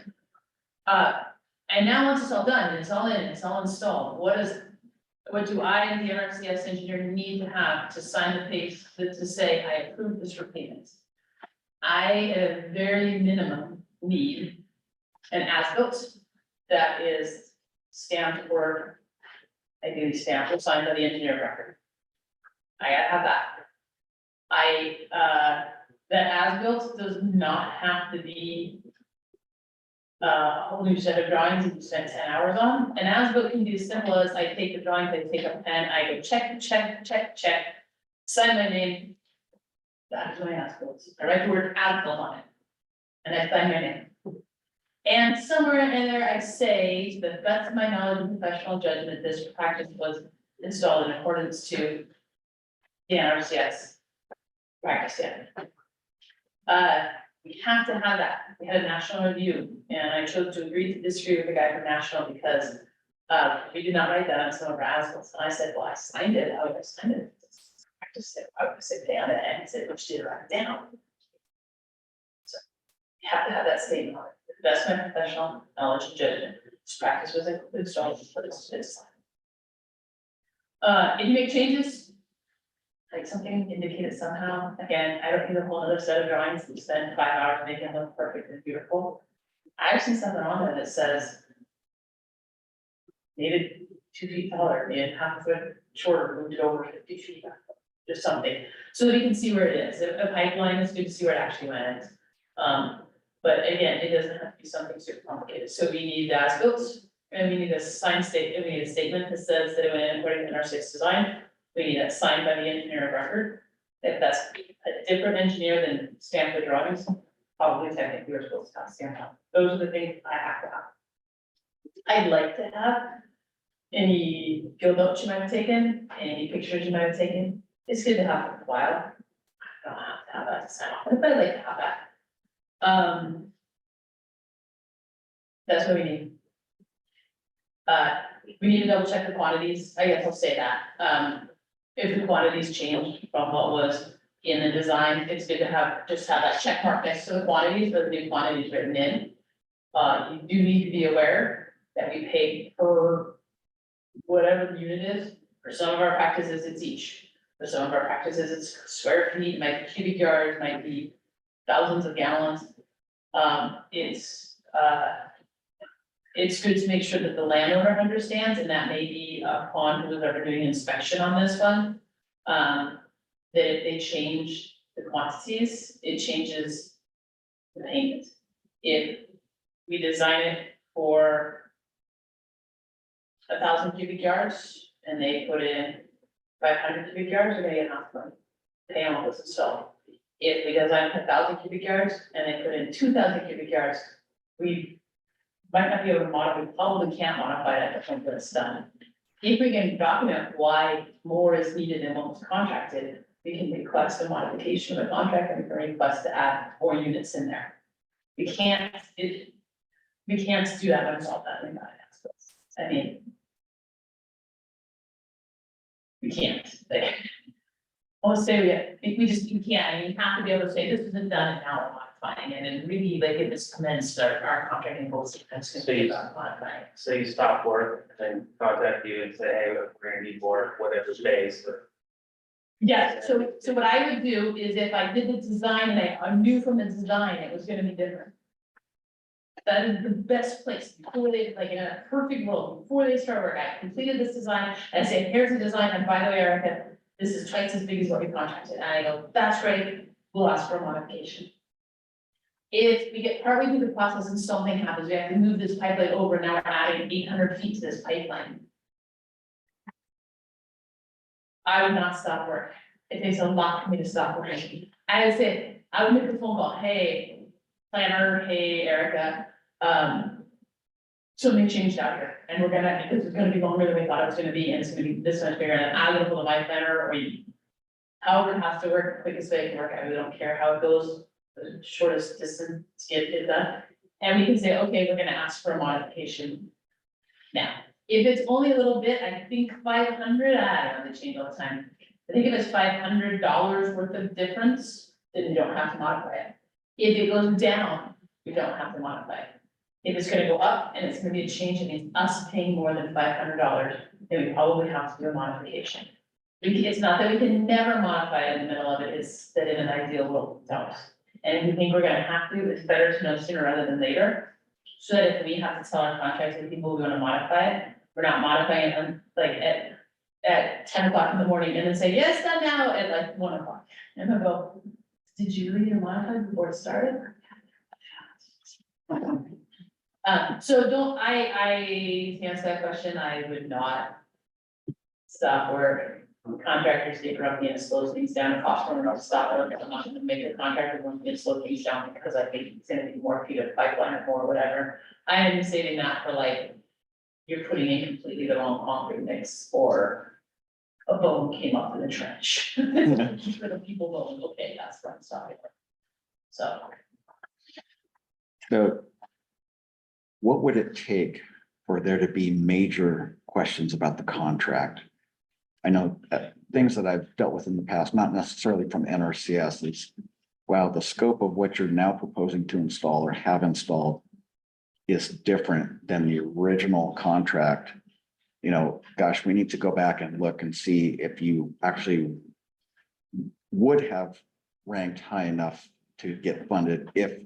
And now once it's all done, and it's all in, it's all installed, what do I, as the NRCS engineer, need to have to sign the page to say I approve this for payment? I, at a very minimum, need an as-built that is stamped or ideally stamped or signed by the engineer of record. I gotta have that. That as-built does not have to be a whole new set of drawings that you spent 10 hours on. An as-built can be as simple as I take the drawings, I take a pen, I go check, sign my name. That is my as-built. I write the word as-built on it. And I sign my name. And somewhere in there, I say, to the best of my knowledge and professional judgment, this practice was installed in accordance to the NRCS practice standard. We have to have that. We had a national review, and I chose to agree to disagree with the guy from national because we did not write that on some of our as-bills. And I said, well, I signed it. How would I sign it? I just said, I would say pay on it, and he said, which did write it down. So you have to have that statement on it. To the best of my professional knowledge and judgment, this practice was installed for this. If you make changes, like something indicated somehow, again, I don't need a whole other set of drawings that spend 5 hours making them look perfect and beautiful. I've seen something on there that says needed 2 feet taller, needed half a foot shorter, moved it over 50 feet, just something, so that you can see where it is. A pipeline is good to see where it actually went. But again, it doesn't have to be something super complicated, so we need as-built, and we need a signed statement, we need a statement that says that it went in according to NRCS design. We need that signed by the engineer of record. If that's a different engineer than stamp the drawings, probably technically we're supposed to have stamp on. Those are the things I have to have. I'd like to have any field notes you might have taken, any pictures you might have taken. It's good to have for a while. I don't have to have that to sign off, but I'd like to have that. That's what we need. We need to double check the quantities. I guess I'll say that. If the quantities change from what was in the design, it's good to have, just have that check mark next to the quantities, but the new quantities written in. You do need to be aware that we pay per whatever the unit is. For some of our practices, it's each. For some of our practices, it's square feet, might be cubic yards, might be thousands of gallons. It's good to make sure that the landowner understands, and that may be upon who's ever doing inspection on this one. That if they change the quantities, it changes the payment. If we design it for 1,000 cubic yards and they put in 500 cubic yards, they're gonna get half money. Pay on what was installed. If we design 1,000 cubic yards and they put in 2,000 cubic yards, we might not be able to modify, we probably can't modify it at the point that it's done. If we can document why more is needed than what was contracted, we can request a modification of the contract and we can request to add more units in there. We can't do that when it's all done in that. I mean, we can't, like, I'll say you can't, I mean, you have to be able to say, this isn't done and now we're modifying it, and really, like, if it's commenced, our contracting goals, that's gonna be about modifying. So you stop work and then contact you and say, hey, we're gonna need more, whatever space, or. Yes, so what I would do is if I did the design and I knew from the design it was gonna be different. That is the best place, before they, like in a perfect world, before they start work, I completed this design, and I say, here's the design, and by the way, Erica, this is twice as big as what we contracted, and I go, that's great, we'll ask for a modification. If we get partway through the process and something happens, we have to move this pipeline over, now we're adding 800 feet to this pipeline. I would not stop work. It takes a lot for me to stop working. I would say, I would make a phone call, hey, planner, hey, Erica, something changed out here, and we're gonna, this is gonna be longer than we thought it was gonna be, and it's gonna be this much bigger, and I'm gonna pull my planner, or however it has to work, the quickest way it can work, I really don't care how it goes, the shortest distance to get it done. And we can say, okay, we're gonna ask for a modification. Now, if it's only a little bit, I think 500, I don't know, they change all the time. I think if it's $500 worth of difference, then you don't have to modify it. If it goes down, you don't have to modify it. If it's gonna go up and it's gonna be a change and it's us paying more than $500, then we probably have to do a modification. It's not that we can never modify it in the middle of it, it's that in an ideal world, we don't. And if we think we're gonna have to, it's better to know sooner rather than later. So that if we have to tell our contracts with people we wanna modify it, we're not modifying it on, like at 10 o'clock in the morning and then say, yes, done now at like 1 o'clock. And they'll go, did you really modify before it started? So don't, to answer that question, I would not stop where contractors get grumpy and slows things down and cost them to stop it. I'm not gonna make a contractor want to slow things down because I think it's gonna be more feet of pipeline or more, whatever. I am saving that for like, you're putting in completely the wrong concrete mix or a bone came up in the trench. For the people going, okay, that's where I'm stopping. So. So what would it take for there to be major questions about the contract? I know things that I've dealt with in the past, not necessarily from NRCS, is, wow, the scope of what you're now proposing to install or have installed is different than the original contract. You know, gosh, we need to go back and look and see if you actually would have ranked high enough to get funded if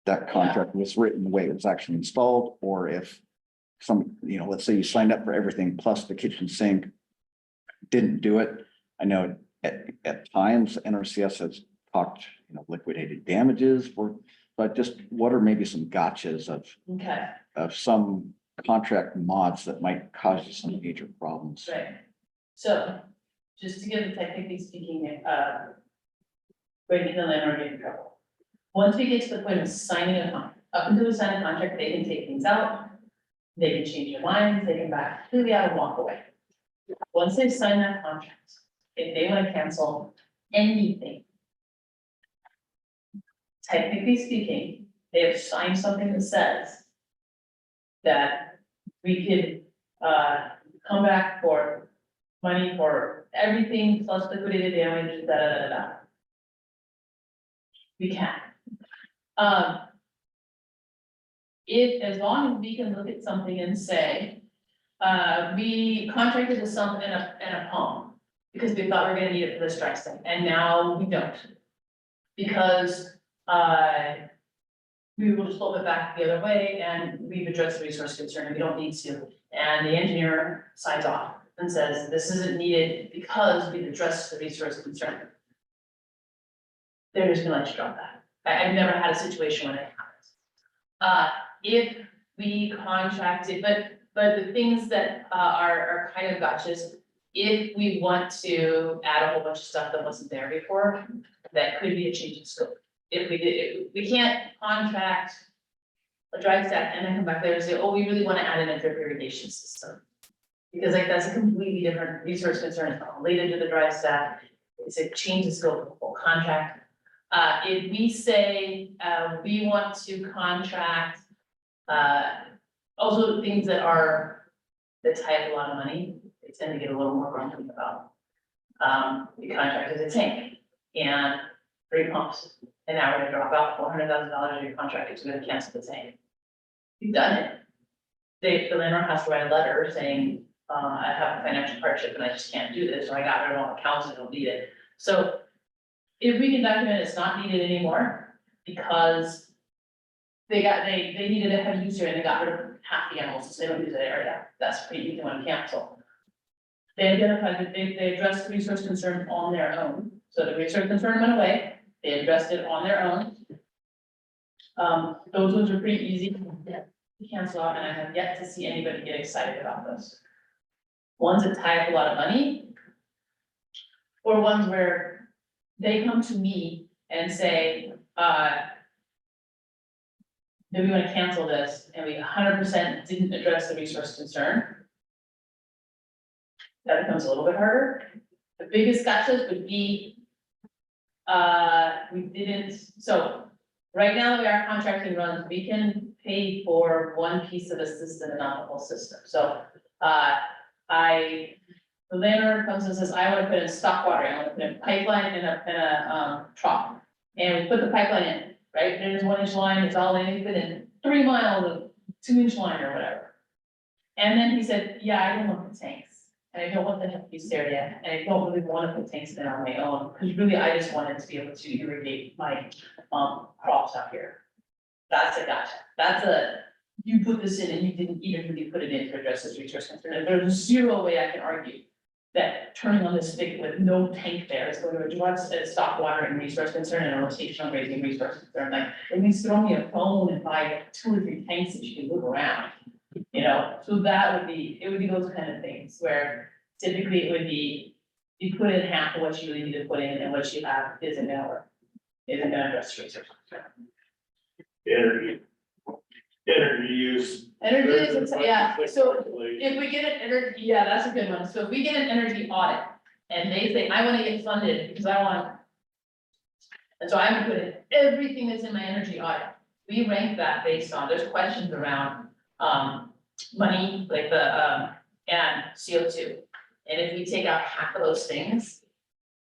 that contract was written the way it was actually installed, or if some, you know, let's say you signed up for everything plus the kitchen sink didn't do it. I know at times NRCS has talked, you know, liquidated damages for, but just what are maybe some gotchas Okay, of some contract mods that might cause you some major problems? right. So, just to give it technically speaking, breaking the landlord in trouble. Once we get to the point of signing a contract, up until we sign a contract, they can take things out. They can change their minds, they can back completely out and walk away. Once they sign that contract, if they want to cancel anything, technically speaking, they have signed something that says that we could, come back for money for everything plus liquidated damages, da, da, da, da, da. We can. If, as long as we can look at something and say, we contracted with something and a pump, because we thought we were gonna need it for the stress thing, and now we don't. Because, we will just flip it back the other way, and we've addressed the resource concern, and we don't need to. And the engineer signs off and says, this isn't needed because we've addressed the resource concern. They're just gonna let you drop that. I've never had a situation when it happens. If we contracted, but the things that are kind of gotchas, if we want to add a whole bunch of stuff that wasn't there before, that could be a change in scope. If we can't contract a dry stack and then come back there and say, oh, we really want to add in a drip irrigation system. Because like that's a completely different resource concern, it's not related to the dry stack, it's a change in scope of the whole contract. If we say, we want to contract, also things that tie up a lot of money, they tend to get a little more grumpy about. We contracted a tank and 3 pumps, and now we're gonna drop out $400,000 of your contract, because we're gonna cancel the tank. We've done it. The landlord has to write a letter saying, I have a financial hardship and I just can't do this, or I got rid of all the cows and don't need it. So if we can document it's not needed anymore, because they needed a heavy user and they got rid of half the animals, so they don't use that area, that's pretty easy one to cancel. They identified that they addressed the resource concern on their own, so the resource concern went away, they addressed it on their own. Those ones are pretty easy to cancel out, and I have yet to see anybody get excited about those. Ones that tie up a lot of money, or ones where they come to me and say, do we want to cancel this, and we 100% didn't address the resource concern. That becomes a little bit harder. The biggest gotchas would be, we didn't, so right now the way our contracting runs, we can pay for one piece of the system and not the whole system. So, the landlord comes and says, I want to put in stock water, I want to put in pipeline and a trough. And we put the pipeline in, right? There's 1 inch line, it's all in, we put in. 3 miles of 2-inch line or whatever. And then he said, yeah, I don't want the tanks, and I don't want them to be stared at, and I don't really want to put tanks in on my own, because really I just wanted to be able to irrigate my, crops out here. That's a gotcha, that's a, you put this in and you didn't even really put it in to address this resource concern, and there's zero way I can argue that turning on this spigot with no tank there is going to address a stop water and resource concern and a rotational grazing resource concern, like, it means throw me a phone and buy 2 or 3 tanks that you can move around. You know, so that would be, it would be those kind of things where typically it would be, you put in half of what you really need to put in and what you have isn't gonna work. Isn't gonna address resource concern. Energy use. Energy is, yeah, so if we get an energy, yeah, that's a good one. So if we get an energy audit and they say, I wanna get funded because I want. And so I'm gonna put in everything that's in my energy audit. We rank that based on, there's questions around, money, like the, and CO2. And if we take out half of those things,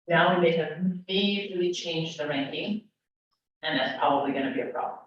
now we may have majorly changed the ranking. And that's probably gonna be a problem.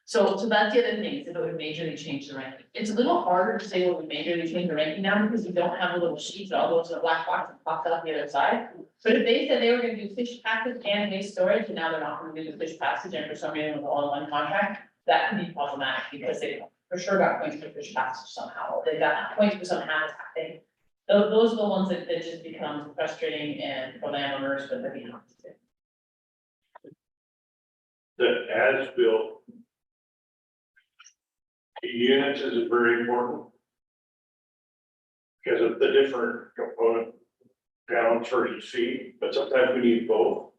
So that's the other thing, is if it would majorly change the ranking. It's a little harder to say what would majorly change the ranking now, because we don't have a little sheet that all goes in a black box and pops out the other side. But if they said they were gonna do fish passage and waste storage, and now they're not gonna do fish passage, and for some reason with all in one contract, that could be problematic, because they for sure got points for fish passage somehow, they got points for some habitat thing. Those are the ones that just become frustrating and for landowners, but that we have to do. The as-built units is very important. Because of the different component pounds versus feet, but sometimes we need both.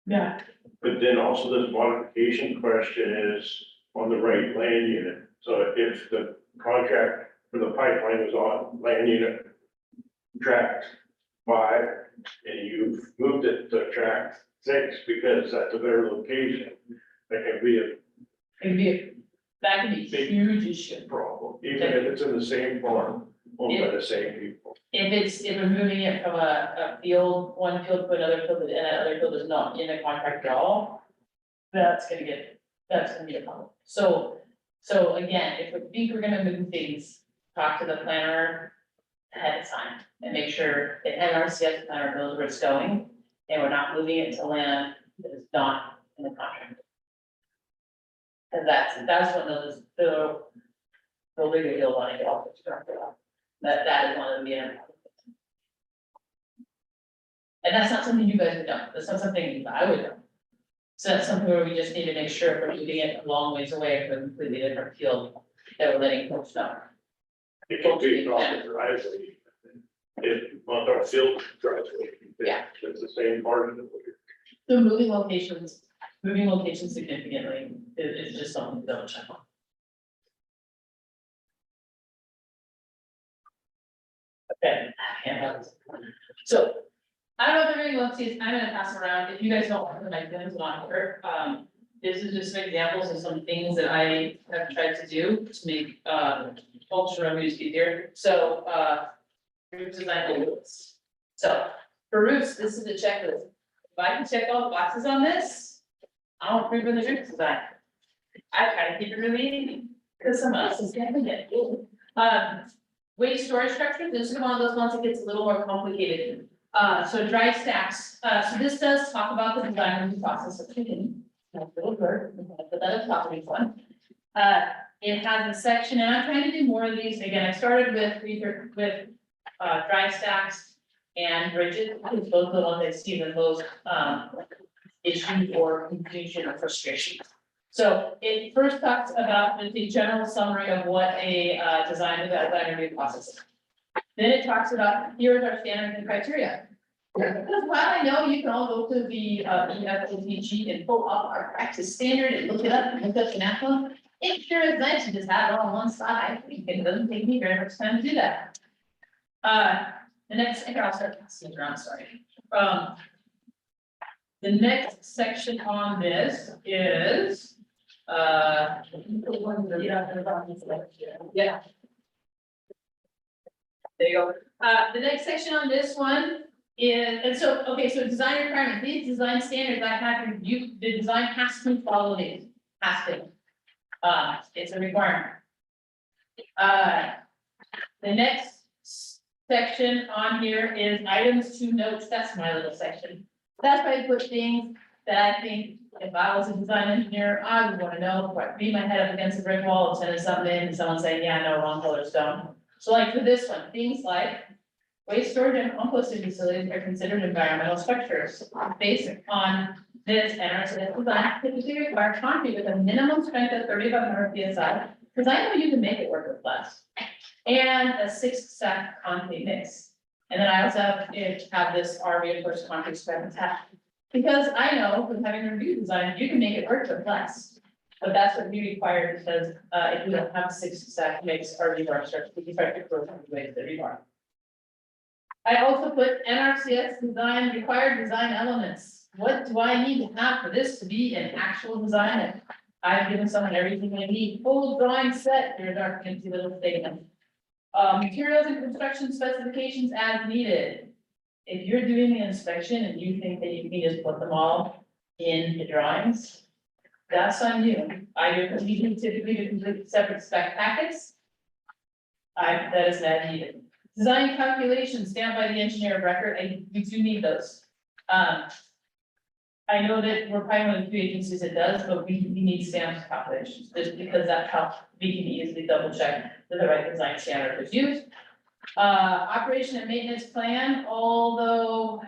Yeah. But then also this modification question is on the right land unit. So if the contract for the pipeline is on land unit tract 5 and you've moved it to tract 6 because that's a better location, that can be a That could be a huge issue. problem, even if it's in the same farm, owned by the same people. If we're moving it from a field, one field to another field, and that other field is not in the contract at all, that's gonna be a problem. So again, if we think we're gonna move things, talk to the planner ahead of time and make sure the NRCS planner knows where it's going, and we're not moving it to land that is not in the contract. And that's one of those, the legal deal on it, that is one of the main. And that's not something you guys have done, that's not something I would do. So that's something where we just need to make sure if we're moving it a long ways away from a completely different field, that we're letting folks know. It can be off the driveway. If on our field driveway. Yeah. It's the same margin. So moving locations significantly is just something to double check on. Okay, so I don't know if everybody wants to, I'm gonna pass them around, if you guys don't want them, I can put on here, this is just some examples of some things that I have tried to do to make, culture revenues easier, so, roof design rules. So, for roofs, this is a checklist, if I can check all the boxes on this, I'll approve of the roof design. I try to keep it really easy, because someone else is gonna get it. Waste storage structures, this is one of those ones that gets a little more complicated. So dry stacks, so this does talk about the design review process of chicken. That's a little bird, but that is not really fun. It has a section, and I'm trying to do more of these, again, I started with dry stacks and bridges, because both of the ones I see the most, issue or confusion or frustration. So it first talks about the general summary of what a design review process is. Then it talks about, here's our standards and criteria. Because while I know you can all go to the EFOTG and pull up our practice standard and look it up and look up the national, it sure is nice to just have it all on one side. It doesn't take me very much time to do that. The next, here, I'll start passing it around, sorry. The next section on this is yeah. There you go. The next section on this one is, and so, okay, so design requirements, these design standards I have reviewed, the design has to follow these, has to. It's a requirement. The next section on here is items to note. That's my little section. That's why I put things that I think if I was a design engineer, I would want to know, before I beat my head up against a brick wall and sending something in and someone saying, yeah, no, wrong color stone. So like for this one, things like waste storage and composting facilities are considered environmental structures based on this NRCS design typically require concrete with a minimum strength of 3,500 PSI, because I know you can make it work with less. And a 6-stack concrete mix. And then I also have this reinforced concrete strength attached. Because I know from having reviewed design, you can make it work with less. But that's what we require because if we don't have a 6-stack mix or rebar structure, we can start to grow from the way the rebar. I also put NRCS design, required design elements. What do I need to have for this to be an actual design? I've given someone everything they need, full drawing set, there's our fancy little statement. Materials and construction specifications as needed. If you're doing the inspection and you think that you can just put them all in the drawings, that's on you. You typically do complete separate spec packets. That is not needed. Design calculations stamped by the engineer of record, we do need those. I know that we're probably one of the few agencies that does, but we need stamped calculations, just because that's how we can easily double check that the right design standard is used. Operation and maintenance plan, although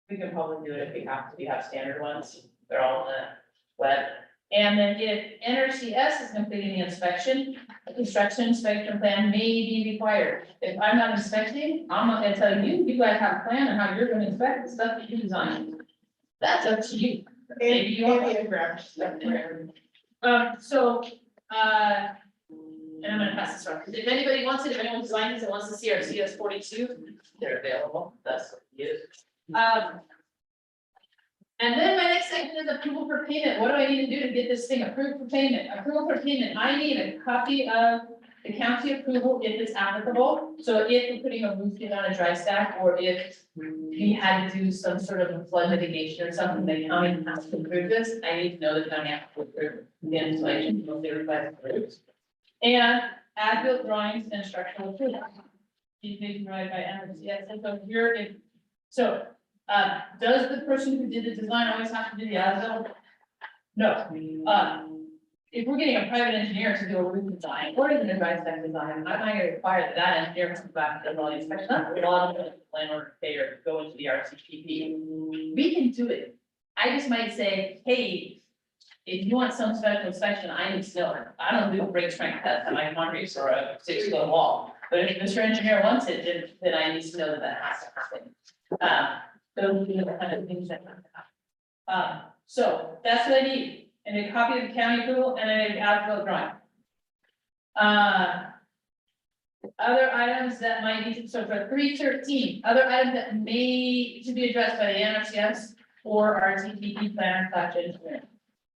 we can probably do it if we have to, we have standard ones, they're all on the web. And then if NRCS is completing the inspection, a construction inspection plan may be required. If I'm not inspecting, I'm not gonna tell you, you guys have a plan on how you're gonna inspect the stuff that you design. That's up to you. Maybe you want Maybe a grab stuff there. And I'm gonna pass this around, because if anybody wants it, if anyone designs that wants to see our CS 42, they're available, that's what we use. And then my next section is approval for payment. What do I need to do to get this thing approved for payment? Approval for payment, I need a copy of the county approval if it's applicable. So if we're putting a roof in on a dry stack, or if we had to do some sort of flood mitigation or something, the county has to approve this, I need to know the county has to approve the installation of the revised roofs. And as-built drawings and structural approval. These may be provided by NRCS, and so here, does the person who did the design always have to do the as-built? No. If we're getting a private engineer to do a roof design or even a dry stack design, I'm not gonna require that engineer comes back and does all the inspection. A lot of the landlord failure go into the RCPP. We can do it. I just might say, hey, if you want some special inspection, I need to know it. I don't do a break strength test on my concrete or a 6-foot wall. But if Mr. Engineer wants it, then I need to know that that has to happen. Those are the kind of things that happen. So that's what I need. And a copy of the county approval and an as-built drawing. Other items that might be, so for 313, other items that may to be addressed by the NRCS or RCPP plan / engineer.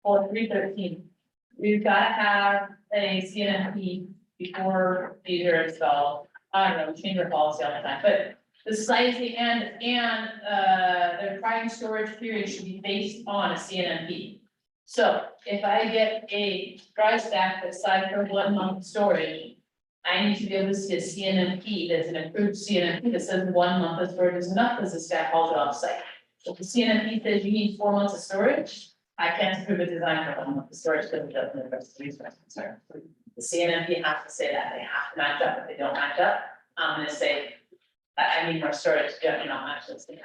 For 313, we've got to have a CNMP before these are installed. I don't know, we change our policy all the time, but the sizing and the requiring storage period should be based on a CNMP. So if I get a dry stack that's sized for 1 month storage, I need to be able to see a CNMP that's an approved CNMP that says 1 month of storage is enough because the staff hauls it off site. If the CNMP says you need 4 months of storage, I can't approve a design for 1 month of storage because it doesn't address the resource concern. The CNMP has to say that they have to match up. If they don't match up, I'm gonna say, I need more storage, you're not match this thing.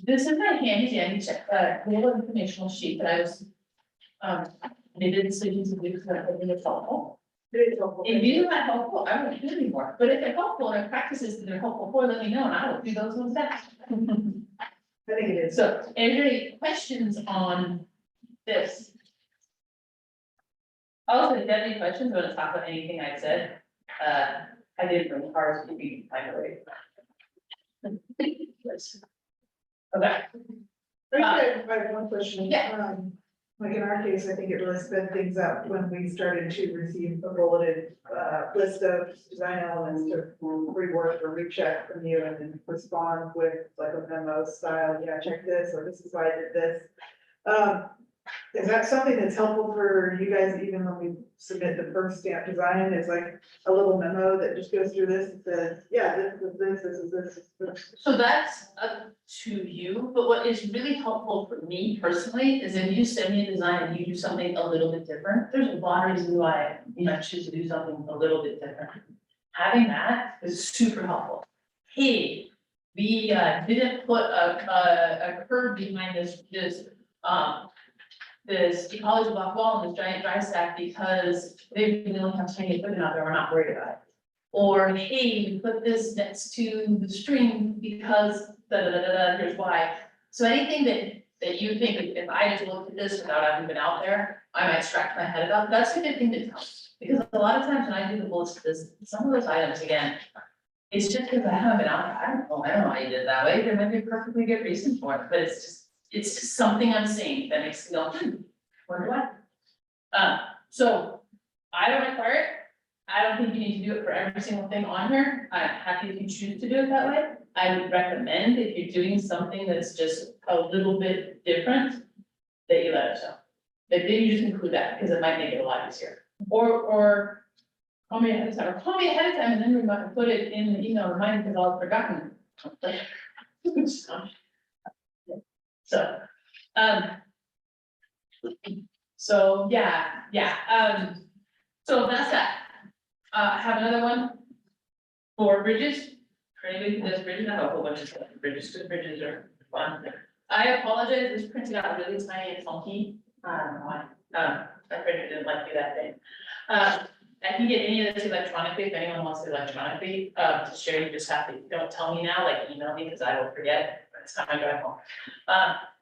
This is my handy little informational sheet that I was, made a decision to do because I think it's helpful. If you're not helpful, I won't do it anymore, but if they're helpful and practices that they're helpful for, let me know and I will do those ones next. I think it is. So, are there any questions on this? Also, if you have any questions, want to talk about anything I said, I did from cars to be finally. Okay. I have one question. Yeah. Like in our case, I think it really sped things up when we started to receive a bulleted list of design elements to rework or recheck from you and then respond with like a memo style, yeah, check this, or this is why I did this. Is that something that's helpful for you guys, even when we submit the first stamp design, is like a little memo that just goes through this, and says, yeah, this is this. So that's up to you, but what is really helpful for me personally is if you send me a design and you do something a little bit different, there's a lot of reasons why, I choose to do something a little bit different. Having that is super helpful. Hey, we didn't put a curve behind this ecology block wall and this giant dry stack because they really have tiny equipment out there, we're not worried about it. Or, hey, we put this next to the stream because here's why. So anything that you think, if I just looked at this without having been out there, I might scratch my head about, that's a good thing to tell. Because a lot of times when I do the bullets, some of those items, again, it's just because I haven't been out there, I don't know how you did it that way, there might be a perfectly good reason for it, but it's just something I'm seeing that makes me go, wonder what? So I don't require it. I don't think you need to do it for every single thing on here. I'm happy if you choose to do it that way. I would recommend if you're doing something that's just a little bit different, that you let us know. That then you just include that, because it might make it a lot easier. Or call me ahead of time, and then we might put it in the email reminder because I've forgotten. So yeah, so that's that. I have another one for bridges. For anybody who does bridges, I have a whole bunch of stuff for bridges, because bridges are fun. I apologize, this printed out really tiny and funky. I don't know why. My printer didn't like me that day. I can get any of this electronically, if anyone wants it electronically, to share, you just have to, don't tell me now, like email me, because I will forget by the time I drive home.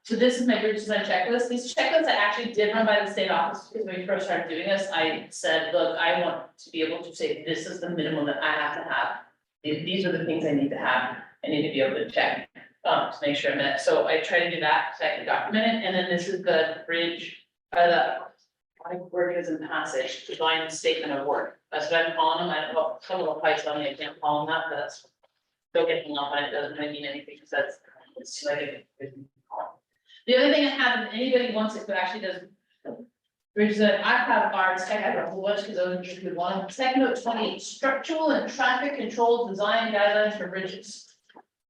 So this is my bridge design checklist. These checklists I actually did run by the state office, because when we first started doing this, I said, look, I want to be able to say, this is the minimum that I have to have. These are the things I need to have, I need to be able to check, to make sure I'm in it. So I try to do that, so I can document it, and then this is the bridge, work as in passage, design statement of work. That's what I'm calling them. I don't know, some of the price on me, I can't call them that, but that's. Don't get hung up on it, doesn't really mean anything, because that's, it's too like a. The other thing I have, if anybody wants it, who actually does. Bridges that I have are, I have a whole bunch, because those are just good one. Second note 28, structural and traffic control design guidelines for bridges.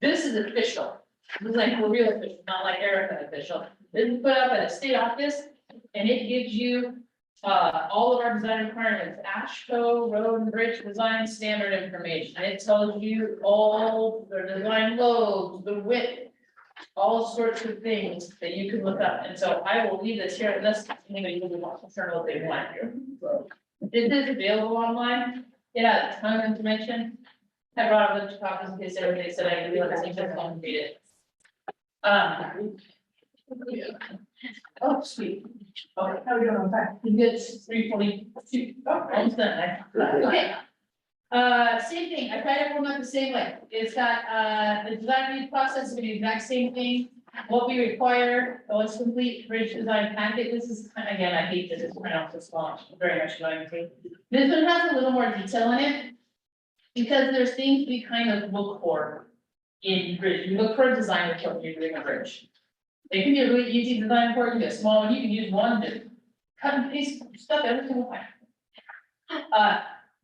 This is official. This is like real official, not like Erica official. This is put out by the state office, and it gives you all of our design requirements, ASHTO, road and bridge design standard information. And it tells you all the design loads, the width, all sorts of things that you can look up. And so I will leave this here unless anybody really wants to turn what they want here. So this is available online. It has a ton of information. I brought a bunch of copies in case everybody said I could do it. I think that's fun to read it. Oh, sweet. Okay, how are we doing on time? We good, 3:42. Oh, almost done. Okay. Same thing, I tried to form up the same way. It's got, the design review process is gonna be the exact same thing. What we require, once complete bridge design packet, this is, again, I hate that it's pronounced this long, very much going to. This one has a little more detail in it. Because there's things we kind of look for in bridge, you look for a design report when you're doing a bridge. It can be a really easy design report, it can be a small one, you can use one to cut and paste stuff every single time.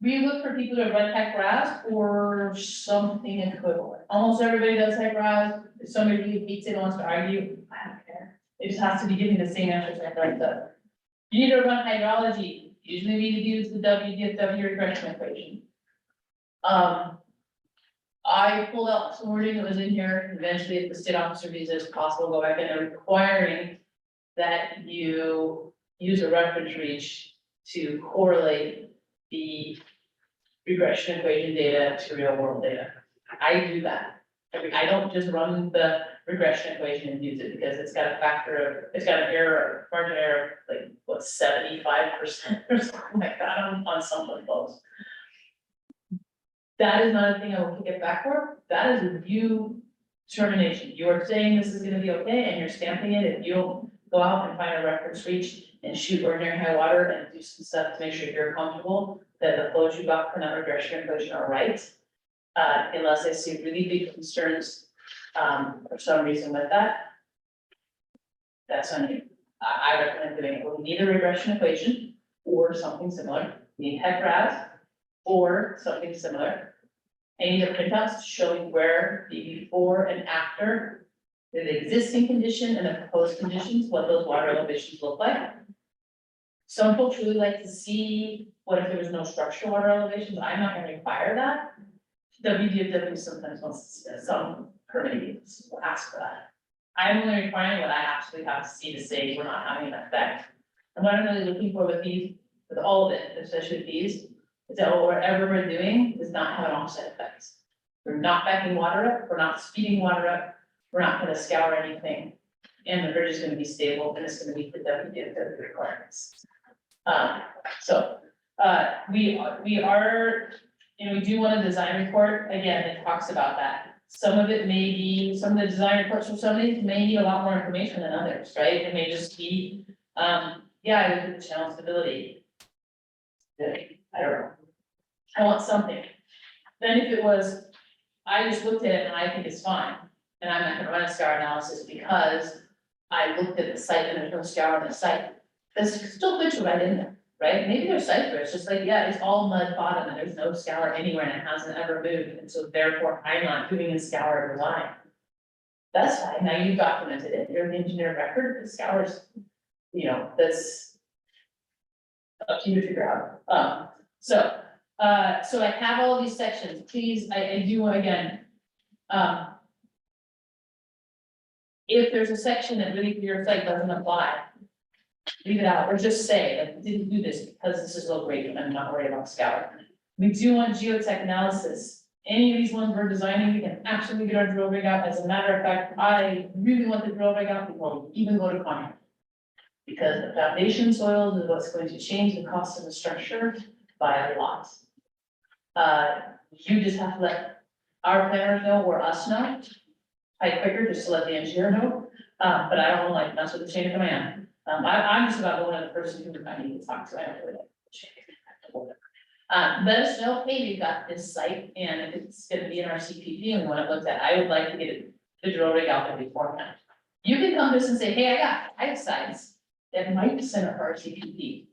We look for people to run high grass or something equivalent. Almost everybody does high grass. If somebody really beats it and wants to argue, I don't care. It just has to be giving the same answers that I does. You need to run hydrology. Usually we need to use the WDFW regression equation. I pulled out some wording that was in here. Eventually, if the state officer visa is possible, go back in and requiring that you use a reference reach to correlate the regression equation data to real world data. I do that. I don't just run the regression equation and use it because it's got a factor of, it's got an error, margin error, of like what, 75% or something like that on some of those. That is not a thing I will kick it back for. That is a review determination. You are saying this is gonna be okay and you're stamping it. If you'll go out and find a reference reach and shoot ordinary high water and do some stuff to make sure you're comfortable that the flows you got from that regression equation are right. Unless I see really big concerns for some reason with that. That's on you. I recommend doing it with either regression equation or something similar, need HEC-RAS or something similar. And either printouts showing where the before and after the existing condition and the proposed conditions, what those water elevations look like. Some folks really like to see what if there was no structural water elevations. I'm not gonna require that. WDW sometimes wants, some permitting will ask for that. I'm only requiring what I actually have to see to say we're not having an effect. And what I'm really looking for with these, with all of it, especially these, is that whatever we're doing does not have an offset effect. We're not backing water up, we're not speeding water up, we're not gonna scour anything. And the bridge is gonna be stable and it's gonna meet the WDW requirements. We are, we do want a design report, again, it talks about that. Some of it may be, some of the design reports for some of these may need a lot more information than others, right? It may just be, I look at the channel stability. I don't know. I want something. Then if it was, I just looked at it and I think it's fine, and I'm not gonna run a scour analysis because I looked at the site and there's no scour on the site. This still fits right in there, right? Maybe there's sites where it's just like, yeah, it's all mud bottom and there's no scour anywhere and it hasn't ever moved, and so therefore I'm not doing a scour every line. That's fine, now you documented it, you're an engineer of record, the scours, that's up to you to figure out. So I have all these sections, please, I do want, again, if there's a section that really for your site doesn't apply, leave it out, or just say, like, we didn't do this because this is low grade and I'm not worried about scour. We do want geotech analysis. Any of these ones we're designing, we can absolutely get our drill rig out. As a matter of fact, I really want the drill rig out before we even go to contract. Because the foundation soils is what's going to change the cost of the structure by a lot. You just have to let our planners know or us know. Type quicker just to let the engineer know, but I don't like mess with the chain of command. I'm just about going to the person who I need to talk to, I don't really. Let us know, hey, we've got this site, and if it's gonna be in our RCPP and when it looks at, I would like to get the drill rig out there beforehand. You can come to us and say, hey, I got sites that might be sent up for RCPP.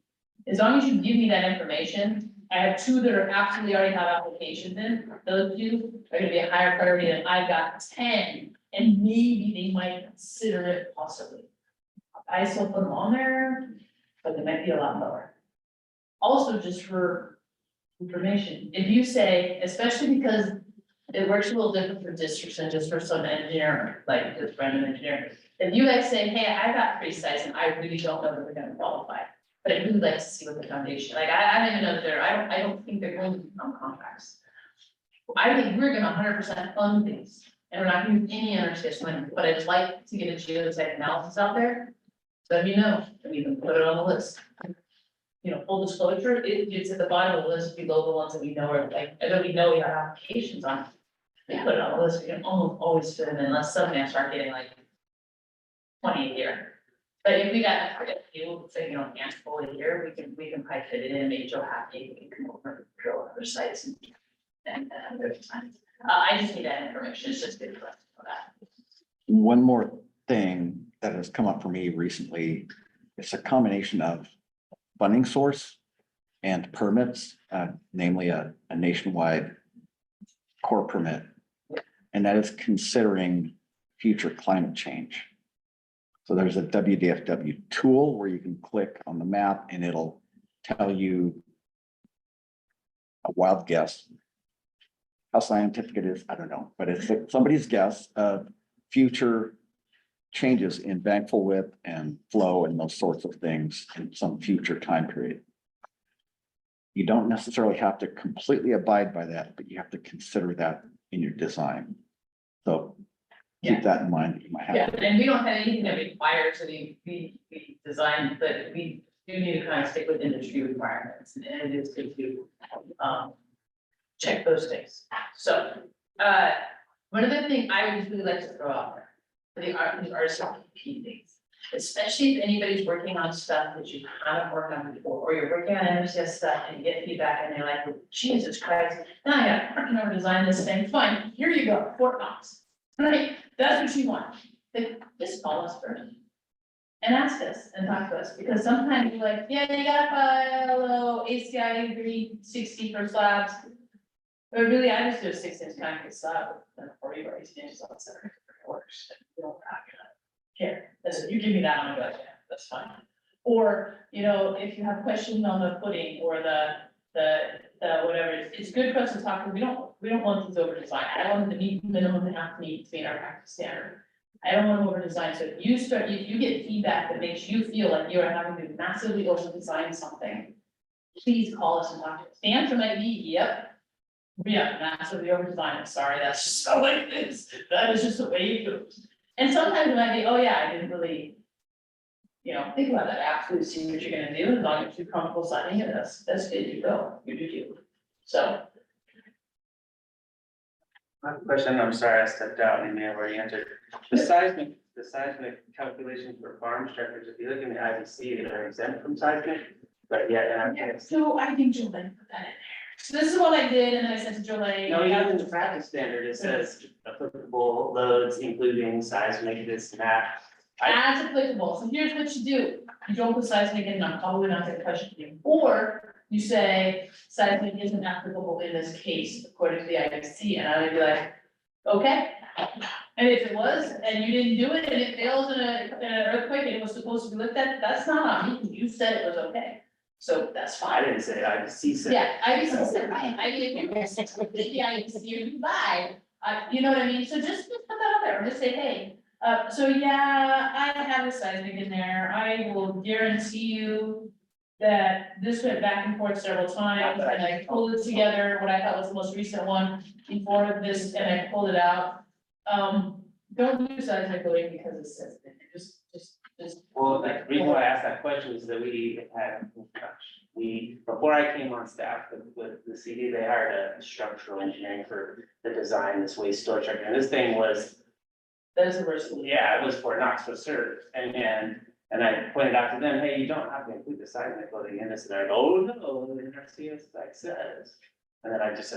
As long as you give me that information, I have two that are absolutely already have applications in, those two are gonna be a higher priority than I've got 10, and maybe they might consider it possibly. I still put them on there, but they might be a lot lower. Also, just for information, if you say, especially because it works a little different for districts and just for some engineer, like just random engineer. If you guys say, hey, I got 3 sites and I really don't know that they're gonna qualify, but I really like to see what the foundation, like, I don't even know that I don't think they're going to become contracts. I think we're gonna 100% fund these, and we're not gonna use any NRCS money, but I'd like to get a geotech analysis out there. So let me know, and we can put it on the list. Full disclosure, it's at the bottom of the list below the ones that we know are like, that we know we have applications on. We put it on the list, we can almost always fit them in unless suddenly I start getting like 20 a year. But if we got a few, say, handful a year, we can probably fit it in, make Joe happy, we can come over and drill other sites and there's time. I just need that information, it's just good for us to know that. One more thing that has come up for me recently, it's a combination of funding source and permits, namely a nationwide core permit. And that is considering future climate change. So there's a WDFW tool where you can click on the map and it'll tell you a wild guess. How scientific it is, I don't know, but it's somebody's guess of future changes in bankful width and flow and those sorts of things in some future time period. You don't necessarily have to completely abide by that, but you have to consider that in your design. So keep that in mind. You might have. Yeah, and we don't have anything that requires that we design, but we do need to kind of stick with industry requirements, and it is good to check those things. So, one of the things I would really like to throw out there for the RCPP things, especially if anybody's working on stuff that you haven't worked on before, or you're working on NRCS stuff and you get feedback and they're like, well, Jesus Christ, now I gotta freaking over design this thing, fine, here you go, Fort Knox, right? That's what you want, like, just call us first. and ask us and talk to us, because sometimes you're like, yeah, you gotta file ACI 360 for slabs. But really, I just do a 6-inch concrete slab, and or you already 18 inches on the center, it works. You don't have to care, listen, you give me that, I'm gonna go, yeah, that's fine. Or, you know, if you have questions on the footing or the whatever, it's good for us to talk, because we don't want these over designed. I want them to meet minimum, they have to meet our practice standard. I don't want to over design, so if you get feedback that makes you feel like you are having to massively over design something, please call us and talk to us. The answer might be, yep. Yeah, massively over designed, sorry, that's just how it is, that is just the way it goes. And sometimes it might be, oh yeah, I didn't really, you know, think about that, absolutely see what you're gonna do, as long as you're comfortable signing it, that's good, you go, you do you. So, My question, I'm sorry, I stepped out and you may have already answered. The seismic calculations for farm structures, if you look in the IBC, they're exempt from seismic, but yet, yeah, so I think Joe Lane put that in there. So this is what I did, and then I sent to Joe Lane. no, even in the practice standard, it says applicable loads, including seismic, this and that. As applicable, so here's what you do, you don't put seismic in, I'm probably not gonna question you, or you say seismic isn't applicable in this case according to the IBC, and I would be like, okay. And if it was, and you didn't do it, and it fails in an earthquake, and it was supposed to be looked at, that's not on me, you said it was okay, so that's I fine. didn't say it, IBC said. Yeah, IBC said, right, I mean, if you're with the IBC, you buy, you know what I mean, so just put that out there, just say, hey, so yeah, I have a seismic in there, I will guarantee you that this went back and forth several times, and I pulled it together, what I thought was the most recent one before this, and I pulled it out. Don't do seismic building because it says, it. Just. Well, the reason why I asked that question is that before I came on staff with the CD, they hired a structural engineering for the design, this waste storage structure, and this thing was, That's the worst. yeah, it was for Knoxville Surf, and I pointed out to them, hey, you don't have to include the seismic loading in this, and they're like, oh, no, the NRCS like says. And then I saw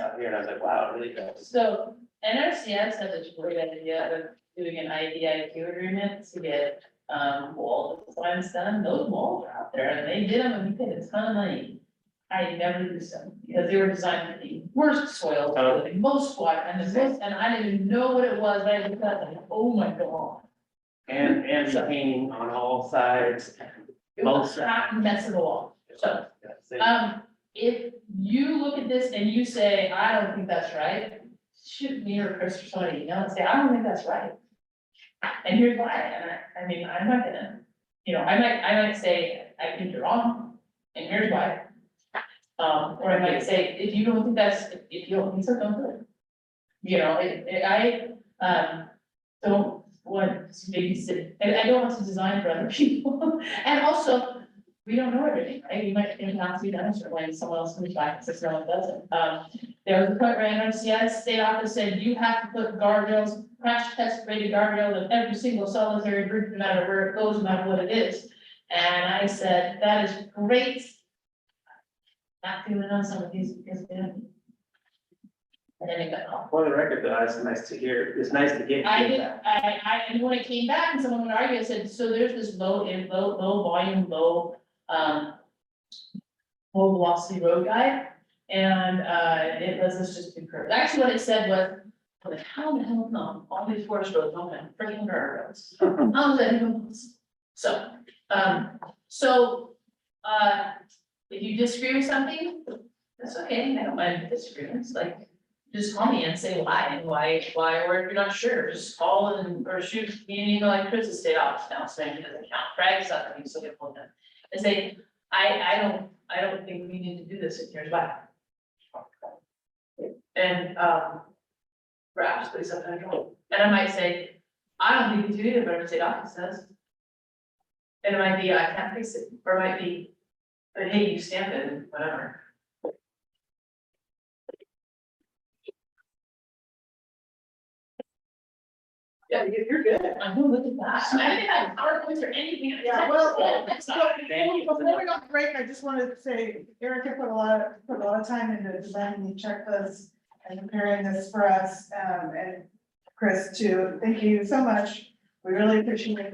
it here, and I was like, wow, it really does. So NRCS has a great idea of doing an IDIQ agreement to get wall designs done. Those walls are out there, and they did them, and we paid a ton of money. I never used them because they were designed for the worst soils, the most water, and I didn't even know what it was, but I just thought, like, oh my god. And retaining on all sides. It was a hot mess of the wall. So, if you look at this and you say, I don't think that's right, shoot me or Chris or somebody, and say, I don't think that's right. And here's why, and I mean, I'm not gonna, you know, I might say, I think you're wrong, and here's why. Or I might say, if you don't think if you don't think so, don't do it. You know, I don't want to babysit, and I don't want to design for other people. And also, we don't know everything, right? We might not be done a certain way, and someone else comes back and says, no, it doesn't. There was a point where NRCS state office said, you have to put guardrails, crash test rated guardrails in every single solitary bridge, no matter where it goes, no matter what it is. And I said, that is great. Not feeling on some of these because they don't. And then it got called. For the record, though, it's nice to hear, it's nice to get feedback. And when it came back and someone would argue, I said, so there's this low volume, low velocity road guide. And it was, let's just do curves. Actually, what it said was, well, how the hell no, all these forest roads don't have freaking guardrails. How is that even possible? So, if you disagree with something, that's okay, I don't mind disagreements, like, just call me and say why, or if you're not sure, just call or shoot me an email like Chris is state office now, so it doesn't count, Craig's not gonna be so difficult then. And say, I don't think we need to do this, and here's why. And, perhaps please sometimes wrong, and I might say, I don't think we do either, but our state office says. And it might be, I can't fix it, or it might be, but hey, you stamp it and whatever. Yeah, you're good. I'm gonna look at that. I didn't have PowerPoints or anything. Yeah, well, Thank you. before we go to break, I just wanted to say, Erica put a lot of time into designing the checklist and preparing this for us, and Chris too. Thank you so much. We really appreciate